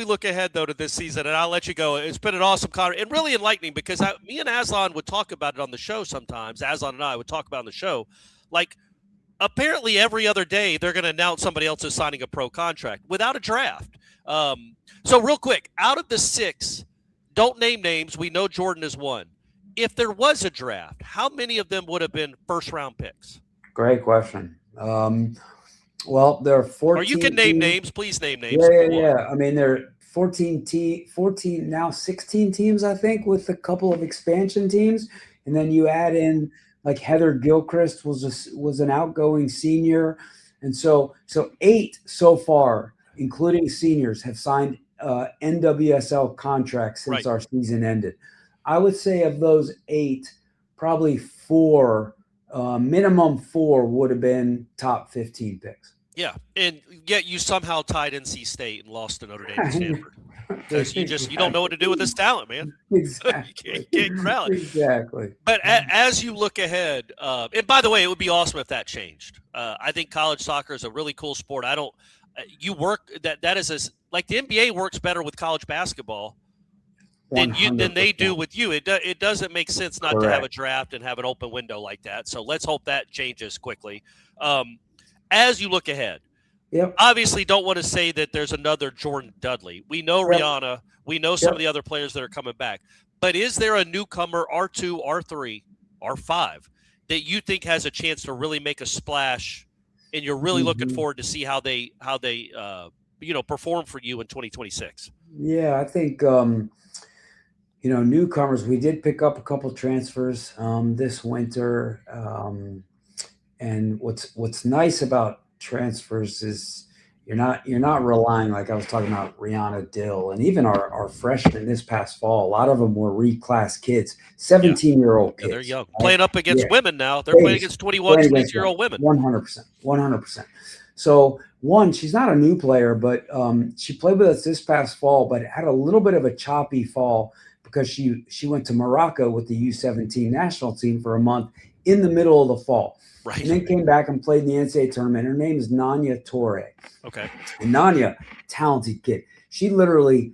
look ahead though to this season, and I'll let you go. It's been an awesome conversation and really enlightening because me and Aslan would talk about it on the show sometimes. Aslan and I would talk about it on the show, apparently every other day they're going to announce somebody else is signing a pro contract without a draft. So real quick, out of the 6, don't name names. We know Jordan is one. If there was a draft, how many of them would have been first-round picks? Great question. Well, there are 14. Or you can name names. Please name names. Yeah. I mean, there are 14, now 16 teams, I think, with a couple of expansion teams. And then you add in, Heather Gilchrist was an outgoing senior. And so 8 so far, including seniors, have signed NWSL contracts since our season ended. I would say of those 8, probably 4, minimum 4 would have been top 15 picks. Yeah, and yet you somehow tied NC State and lost to Notre Dame and Stanford. Because you don't know what to do with this talent, man. Exactly. you can't corral it. Exactly. But as you look ahead, and by the way, it would be awesome if that changed. I think college soccer is a really cool sport. That is like the NBA works better with college basketball than they do with you. It doesn't make sense not to have a draft and have an open window like that. So let's hope that changes quickly. As you look ahead, obviously don't want to say that there's another Jordan Dudley. We know Rihanna. We know some of the other players that are coming back. But is there a newcomer, R2, R3, R5, that you think has a chance to really make a splash and you're really looking forward to see how they perform for you in 2026? Yeah, I think newcomers. We did pick up a couple transfers this winter, and what's nice about transfers is you're not relying, like I was talking about Rihanna Dill and even our freshmen this past fall. A lot of them were reclass kids, 17-year-old kids. Yeah, they're young, playing up against women now. They're playing against 21, 22-year-old women. 100%. So she's not a new player, but she played with us this past fall, but had a little bit of a choppy fall because she went to Morocco with the U17 national team for a month in the middle of the fall. Right. And then came back and played in the NCAA tournament. Her name is Nanya Torre. Okay. And Nanya, talented kid. She literally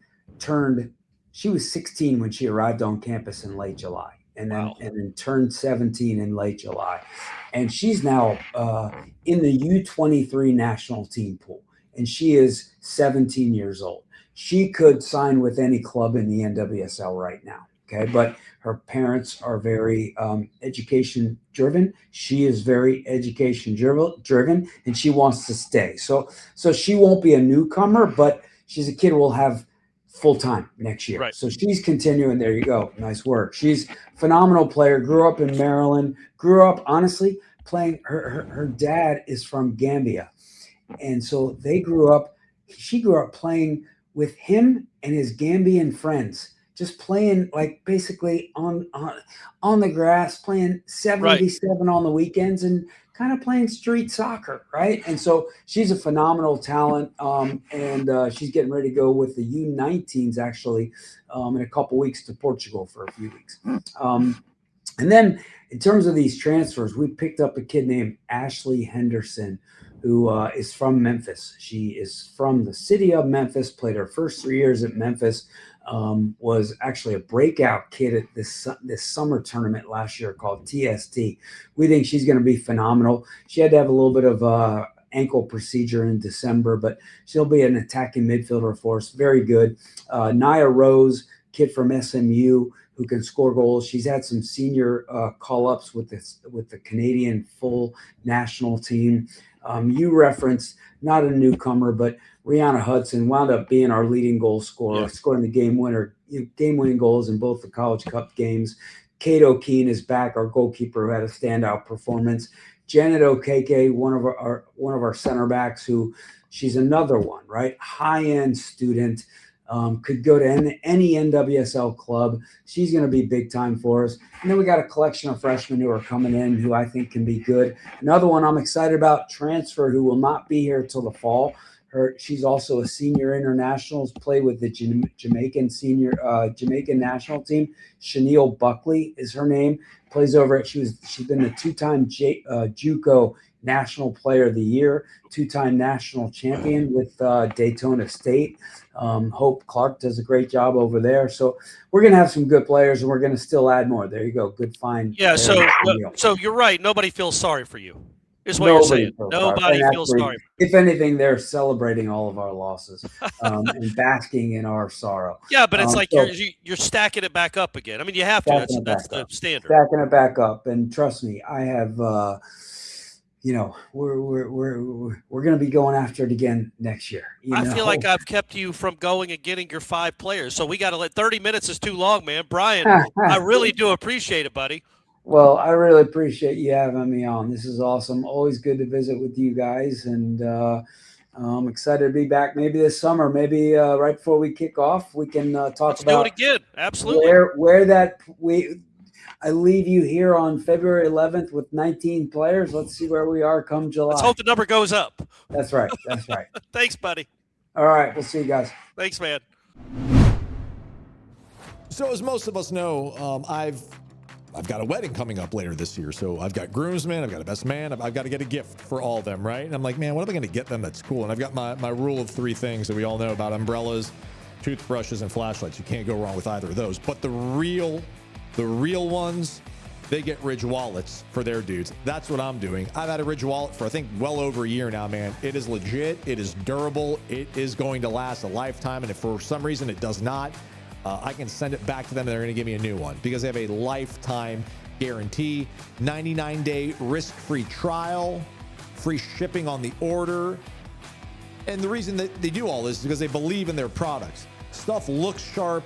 she was 16 when she arrived on campus in late July and then turned 17 in late July. And she's now in the U23 national team pool. And she is 17 years old. She could sign with any club in the NWSL right now. Okay. But her parents are very education driven. She is very education driven, and she wants to stay. So she won't be a newcomer, but she's a kid we'll have full time next year. Right. So she's continuing. There you go. Nice work. She's a phenomenal player. Grew up in Maryland. Grew up honestly playing. Her dad is from Gambia, and so they grew up. She grew up playing with him and his Gambian friends. Just playing basically on the grass, playing 77 on the weekends and kind of playing street soccer, right? And so she's a phenomenal talent, and she's getting ready to go with the U19s actually in a couple weeks to Portugal for a few weeks. And then in terms of these transfers, we picked up a kid named Ashley Henderson, who is from Memphis. She is from the city of Memphis, played her first 3 years at Memphis. was actually a breakout kid at this summer tournament last year called TST. We think she's going to be phenomenal. She had to have a little bit of ankle procedure in December, but she'll be an attacking midfielder for us. Very good. Nia Rose, kid from SMU, who can score goals. She's had some senior call-ups with the Canadian full national team. You referenced not a newcomer, but Rihanna Hudson wound up being our leading goal scorer, scoring the game-winning goals in both the College Cup games. Kate O'Keen is back, our goalkeeper, who had a standout performance. Janet Okeke, one of our center backs, who she's another one, right? High-end student. Could go to any NWSL club. She's going to be big time for us. And then we got a collection of freshmen who are coming in who I think can be good. Another one I'm excited about, transfer, who will not be here till the fall. She's also a senior international, played with the Jamaican national team. Chanel Buckley is her name. Plays over at she's been the two-time JUCO National Player of the Year, two-time national champion with Daytona State. Hope Clark does a great job over there. So we're going to have some good players, and we're going to still add more. There you go. Good find. Yeah, so you're right. Nobody feels sorry for you, is what you're saying. Nobody feels sorry. If anything, they're celebrating all of our losses and basking in our sorrow. Yeah, but it's you're stacking it back up again. I mean, you have to. That's the standard. Stacking it back up. And trust me, I have we're going to be going after it again next year. I feel like I've kept you from going and getting your 5 players. So we got to let 30 minutes is too long, man. Brian, I really do appreciate it, buddy. Well, I really appreciate you having me on. This is awesome. Always good to visit with you guys. And I'm excited to be back maybe this summer, maybe right before we kick off, we can talk Let's about do it again. Absolutely. I leave you here on February 11th with 19 players. Let's see where we are come July. Let's hope the number goes up. That's right. That's right. Thanks, buddy. All right. We'll see you guys. Thanks, man. So as most of us know, I've got a wedding coming up later this year. So I've got groomsmen, I've got a best man, I've got to get a gift for all of them, right? And I'm like, man, what am I going to get them that's cool? And I've got my rule of 3 things that we all know about: umbrellas, toothbrushes, and flashlights. You can't go wrong with either of those. But the real ones, they get Ridge wallets for their dudes. That's what I'm doing. I've had a Ridge wallet for, I think, well over a year now, man. It is legit. It is durable. It is going to last a lifetime. And if for some reason it does not, I can send it back to them and they're going to give me a new one because they have a lifetime guarantee, 99-day risk-free trial, free shipping on the order. And the reason that they do all this is because they believe in their products. Stuff looks sharp,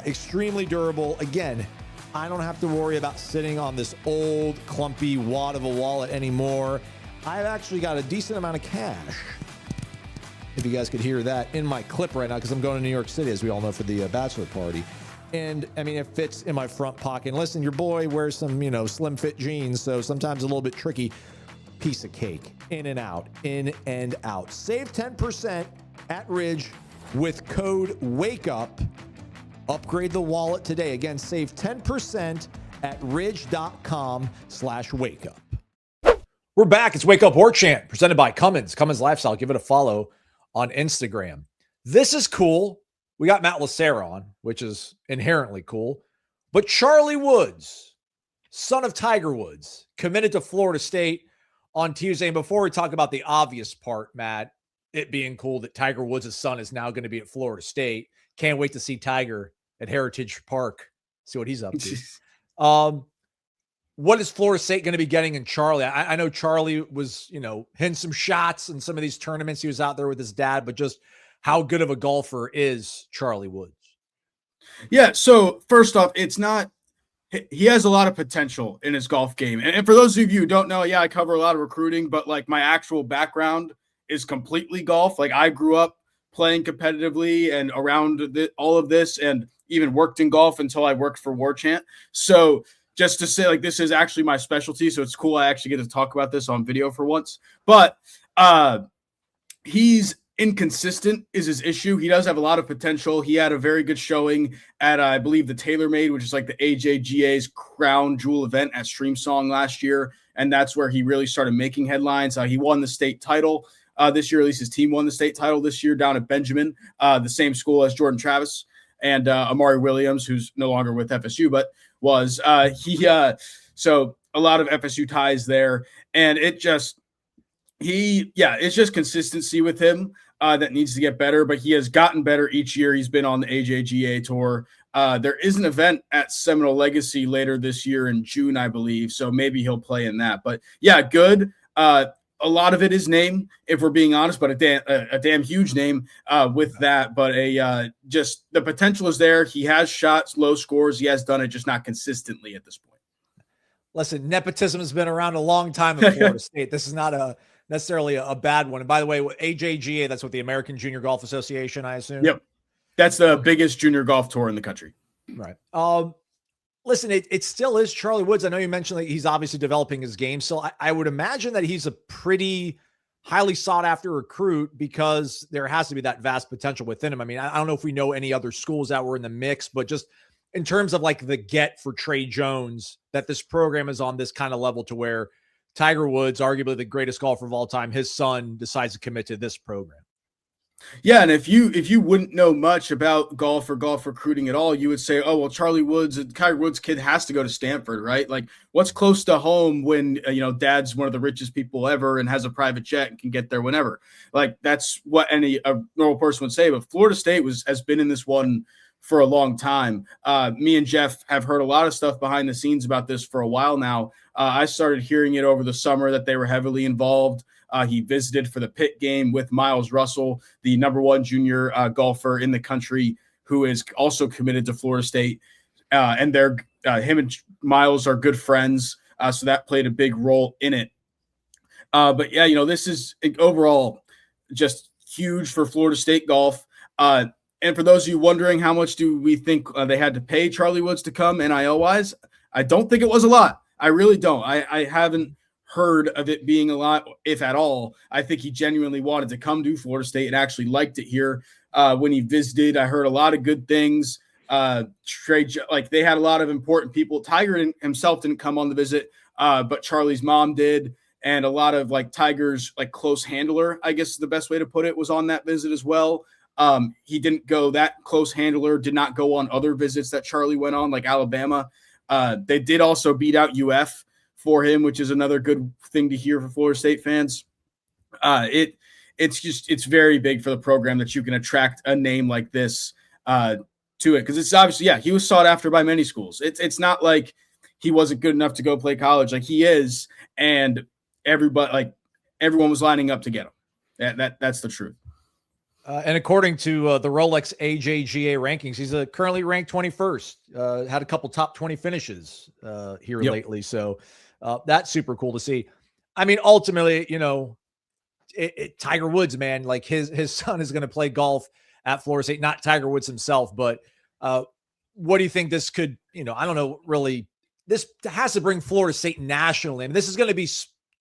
extremely durable. Again, I don't have to worry about sitting on this old, clumpy wad of a wallet anymore. I've actually got a decent amount of cash, if you guys could hear that, in my clip right now because I'm going to New York City, as we all know, for the bachelor party. And, I mean, it fits in my front pocket. And listen, your boy wears some, slim fit jeans, so sometimes a little bit tricky. Piece of cake. In and out. In and out. Save 10% at Ridge with code WAKEUP. Upgrade the wallet today. Again, save 10% at ridge.com/wakeup. We're back. It's Wake Up Warchant, presented by CumminsLifestyle. Give it a follow on Instagram. This is cool. We got Matt LaSerre on, which is inherently cool. But Charlie Woods, son of Tiger Woods, committed to Florida State on Tuesday. And before we talk about the obvious part, Matt, it being cool that Tiger Woods' son is now going to be at Florida State. Can't wait to see Tiger at Heritage Park, see what he's up to. What is Florida State going to be getting in Charlie? I know Charlie was, hitting some shots in some of these tournaments. He was out there with his dad, but just how good of a golfer is Charlie Woods? Yeah, so first off, he has a lot of potential in his golf game. And for those of you who don't know, I cover a lot of recruiting, but like my actual background is completely golf. Like I grew up playing competitively and around all of this and even worked in golf until I worked for Warchant. So just to say, like, this is actually my specialty. So it's cool. I actually get to talk about this on video for once, but he's inconsistent is his issue. He does have a lot of potential. He had a very good showing at, I believe, the TaylorMade, which is like the AJGA's crown jewel event at Streamsong last year. And that's where he really started making headlines. He won the state title this year. At least his team won the state title this year down at Benjamin, the same school as Jordan Travis. and Amari Williams, who's no longer with FSU, but was so a lot of FSU ties there, and it's just consistency with him that needs to get better, but he has gotten better each year. He's been on the AJGA tour. There is an event at Seminole Legacy later this year in June, I believe, so maybe he'll play in that. But yeah, good. A lot of it is name, if we're being honest, but a damn huge name with that. But just the potential is there. He has shots, low scores. He has done it, just not consistently at this point. Listen, nepotism has been around a long time in Florida State. This is not necessarily a bad one. And by the way, AJGA, that's what the American Junior Golf Association, I assume? Yep. That's the biggest junior golf tour in the country. Right. Listen, it still is Charlie Woods. I know you mentioned that he's obviously developing his game. So I would imagine that he's a pretty highly sought after recruit because there has to be that vast potential within him. I mean, I don't know if we know any other schools that were in the mix, but just in terms of like the get for Tre Jones, that this program is on this kind of level to where Tiger Woods, arguably the greatest golfer of all time, his son decides to commit to this program. Yeah, and if you wouldn't know much about golf or golf recruiting at all, you would say, oh, well, Tiger Woods' kid has to go to Stanford, right? Like, what's close to home when, dad's one of the richest people ever and has a private jet and can get there whenever? Like, that's what a normal person would say. But Florida State has been in this one for a long time. Me and Jeff have heard a lot of stuff behind the scenes about this for a while now. I started hearing it over the summer that they were heavily involved. He visited for the Pitt game with Miles Russell, the number one junior golfer in the country, who is also committed to Florida State. And him and Miles are good friends, so that played a big role in it. But yeah, this is overall just huge for Florida State golf. And for those of you wondering, how much do we think they had to pay Charlie Woods to come NIL-wise? I don't think it was a lot. I really don't. I haven't heard of it being a lot, if at all. I think he genuinely wanted to come to Florida State and actually liked it here. When he visited, I heard a lot of good things. They had a lot of important people. Tiger himself didn't come on the visit, but Charlie's mom did. And a lot of Tiger's close handler, I guess is the best way to put it, was on that visit as well. He didn't go, that close handler did not go on other visits that Charlie went on, like Alabama. They did also beat out UF for him, which is another good thing to hear for Florida State fans. It's very big for the program that you can attract a name like this to it. Cause it's obviously, he was sought after by many schools. It's not like he wasn't good enough to go play college. Like he is. And everyone was lining up to get him. That's the truth. And according to the Rolex AJGA rankings, he's currently ranked 21st. Had a couple top 20 finishes here lately. So that's super cool to see. I mean, ultimately, Tiger Woods, man, like his son is going to play golf at Florida State, not Tiger Woods himself. But what do you think this could, I don't know, really, this has to bring Florida State nationally. I mean, this is going to be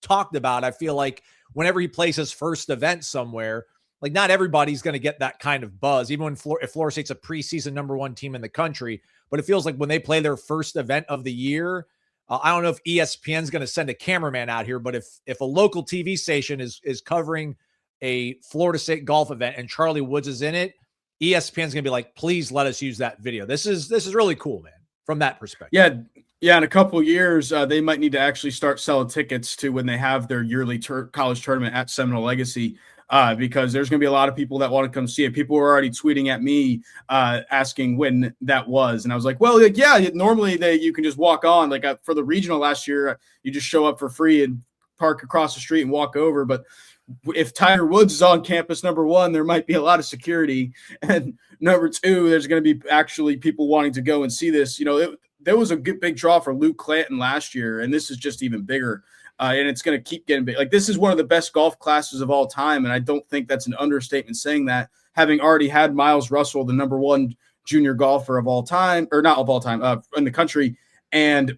talked about. I feel like whenever he plays his first event somewhere, like not everybody's going to get that kind of buzz, even when if Florida State's a preseason number one team in the country. But it feels like when they play their first event of the year, I don't know if ESPN's going to send a cameraman out here, but if a local TV station is covering a Florida State golf event and Charlie Woods is in it, ESPN's going to be like, please let us use that video. This is really cool, man, from that perspective. Yeah. In a couple of years, they might need to actually start selling tickets to when they have their yearly college tournament at Seminole Legacy. Because there's going to be a lot of people that want to come see it. People were already tweeting at me asking when that was. And I was like, well, normally you can just walk on. For the regional last year, you just show up for free and park across the street and walk over. But if Tiger Woods is on campus, number one, there might be a lot of security. And number two, there's going to be actually people wanting to go and see this. There was a big draw for Luke Clanton last year, and this is just even bigger. And it's going to keep getting big. This is one of the best golf classes of all time, and I don't think that's an understatement saying that, having already had Miles Russell, the number one junior golfer of all time, or not of all time, in the country, and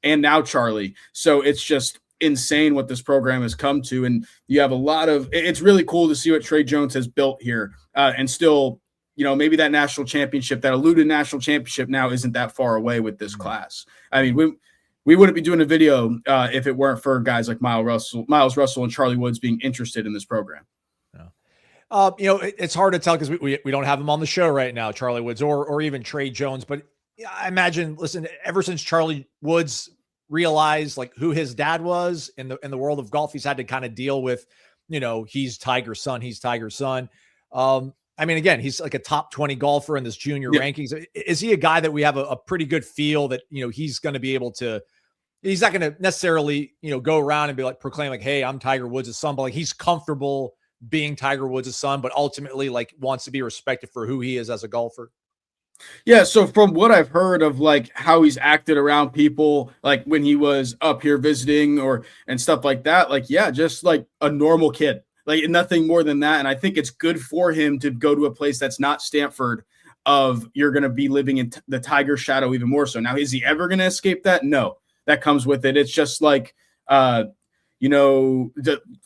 now Charlie. So it's just insane what this program has come to, and you have a lot of – it's really cool to see what Tre Jones has built here, and still – maybe that national championship, that eluded national championship now isn't that far away with this class. I mean, we wouldn't be doing a video if it weren't for guys like Miles Russell and Charlie Woods being interested in this program. It's hard to tell because we don't have him on the show right now, Charlie Woods or even Trey Jones. But I imagine, listen, ever since Charlie Woods realized like who his dad was in the world of golf, he's had to kind of deal with, he's Tiger's son. He's Tiger's son. Again, he's like a top 20 golfer in this junior rankings. Is he a guy that we have a pretty good feel that, he's going to be able to, he's not going to necessarily, go around and be like proclaim like, hey, I'm Tiger Woods' son, but like he's comfortable being Tiger Woods' son, but ultimately like wants to be respected for who he is as a golfer? Yeah, so from what I've heard of like how he's acted around people, like when he was up here visiting and stuff like that, like, yeah, just like a normal kid, like nothing more than that. And I think it's good for him to go to a place that's not Stanford of you're going to be living in the Tiger shadow even more so. Now, is he ever going to escape that? No, that comes with it. It's just like, the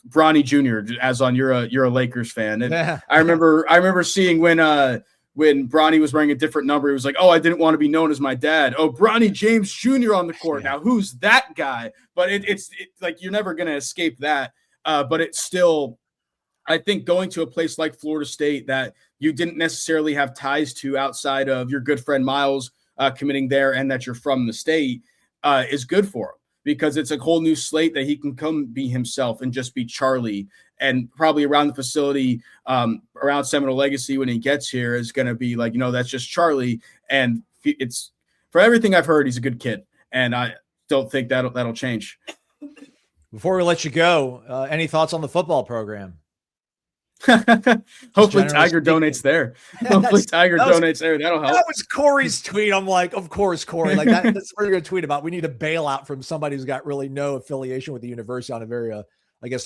Bronny Jr. as on you're a Lakers fan. And I remember seeing when Bronny was wearing a different number, he was like, oh, I didn't want to be known as my dad. Oh, Bronny James Jr. on the court. Now, who's that guy? But it's like you're never going to escape that. But it's still, I think going to a place like Florida State that you didn't necessarily have ties to outside of your good friend Miles committing there and that you're from the state is good for him. Because it's a whole new slate that he can come be himself and just be Charlie. And probably around the facility, around Seminole Legacy when he gets here is going to be like, that's just Charlie. And it's for everything I've heard, he's a good kid. And I don't think that'll change. Before we let you go, any thoughts on the football program? Hopefully Tiger donates there. Hopefully Tiger donates there. That'll help. That was Corey's tweet. I'm like, of course, Corey. Like that's what you're going to tweet about. We need a bailout from somebody who's got really no affiliation with the university on a very,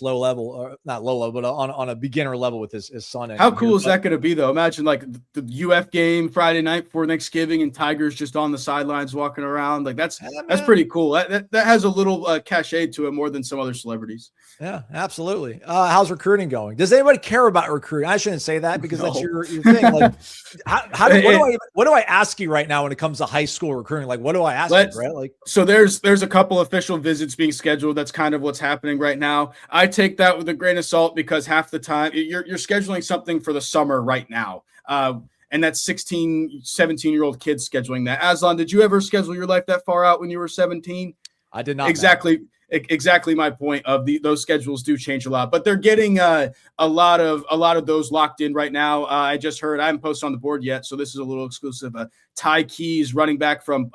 low level, or not low level, but on a beginner level with his son. How cool is that going to be, though? Imagine like the UF game Friday night before Thanksgiving, and Tiger's just on the sidelines walking around. Like that's pretty cool. That has a little cachet to it more than some other celebrities. Yeah, absolutely. How's recruiting going? Does anybody care about recruiting? I shouldn't say that because that's your thing. Like, what do I ask you right now when it comes to high school recruiting? Like, what do I ask you, right? Like, so there's a couple official visits being scheduled. That's kind of what's happening right now. I take that with a grain of salt because half the time you're scheduling something for the summer right now. And that's 16, 17-year-old kids scheduling that. Aslan, did you ever schedule your life that far out when you were 17? I did not. Exactly my point of those schedules do change a lot, but they're getting a lot of those locked in right now. I just heard, I haven't posted on the board yet, so this is a little exclusive. Ty Keys, running back from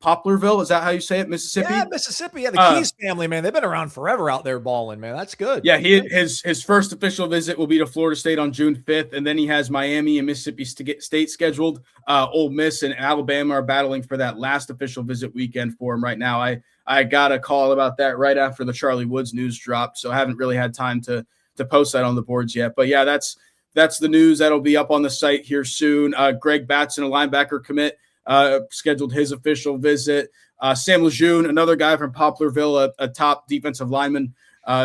Poplarville, is that how you say it? Mississippi? Yeah, Mississippi. Yeah, the Keys family, man. They've been around forever out there balling, man. That's good. Yeah, his first official visit will be to Florida State on June 5th, and then he has Miami and Mississippi State scheduled. Ole Miss and Alabama are battling for that last official visit weekend for him right now. I got a call about that right after the Charlie Woods news dropped, so I haven't really had time to post that on the boards yet. But yeah, that's the news. That'll be up on the site here soon. Greg Batson, a linebacker commit, scheduled his official visit. Sam Lejeune, another guy from Poplarville, a top defensive lineman,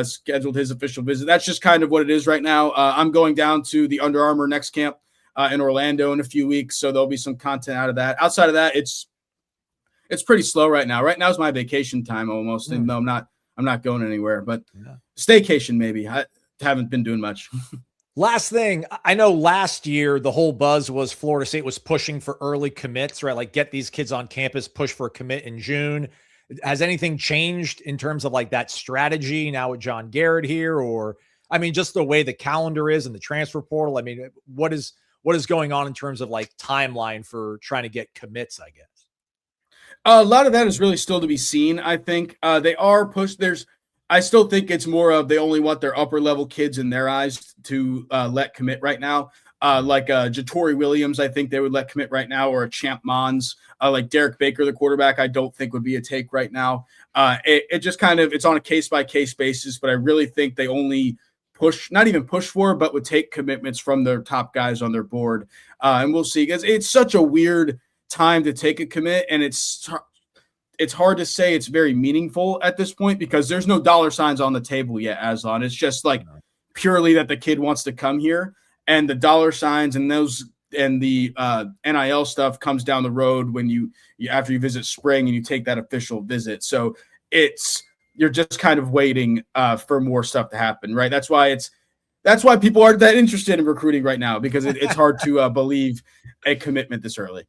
scheduled his official visit. That's just kind of what it is right now. I'm going down to the Under Armour next camp in Orlando in a few weeks, so there'll be some content out of that. Outside of that, it's pretty slow right now. Right now is my vacation time almost, even though I'm not going anywhere. But staycation maybe. I haven't been doing much. Last thing, I know last year the whole buzz was Florida State was pushing for early commits, right? Like get these kids on campus, push for a commit in June. Has anything changed in terms of like that strategy now with John Garrett here? Or, I mean, just the way the calendar is and the transfer portal? I mean, what is going on in terms of like timeline for trying to get commits, I guess? A lot of that is really still to be seen. I think they are pushed. I still think it's more of they only want their upper level kids in their eyes to let commit right now. Like Jatori Williams, I think they would let commit right now, or a Champ Mons, like Derek Baker, the quarterback, I don't think would be a take right now. It just kind of, it's on a case by case basis, but I really think they only not even push for, but would take commitments from their top guys on their board. And we'll see, because it's such a weird time to take a commit, and it's hard to say it's very meaningful at this point because there's no dollar signs on the table yet, Aslan. It's just like purely that the kid wants to come here, and the dollar signs and the NIL stuff comes down the road when you after you visit spring and you take that official visit. So you're just kind of waiting for more stuff to happen, right? That's why That's why people aren't that interested in recruiting right now, because it's hard to believe a commitment this early.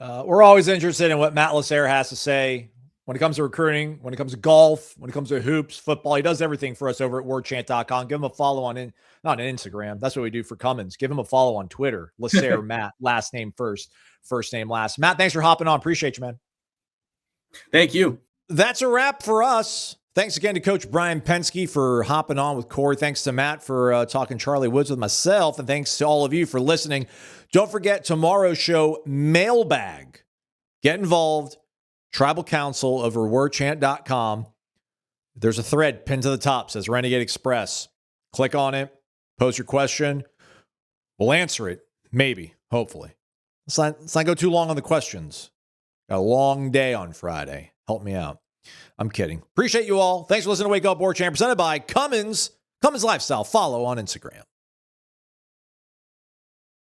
We're always interested in what Matt LaSerre has to say when it comes to recruiting, when it comes to golf, when it comes to hoops, football. He does everything for us over at warchant.com. Give him a follow on not on Instagram. That's what we do for Cummins. Give him a follow on Twitter. LaSerre Matt, last name first, first name last. Matt, thanks for hopping on. Appreciate you, man. Thank you. That's a wrap for us. Thanks again to Coach Brian Pensky for hopping on with Corey. Thanks to Matt for talking Charlie Woods with myself. And thanks to all of you for listening. Don't forget tomorrow's show, mailbag. Get involved. Tribal Council over warchant.com. There's a thread pinned to the top, says Renegade Express. Click on it. Post your question. We'll answer it. Maybe. Hopefully. Let's not go too long on the questions. Got a long day on Friday. Help me out. I'm kidding. Appreciate you all. Thanks for listening to Wake Up Warchant, presented by Cummins. Cummins Lifestyle. Follow on Instagram.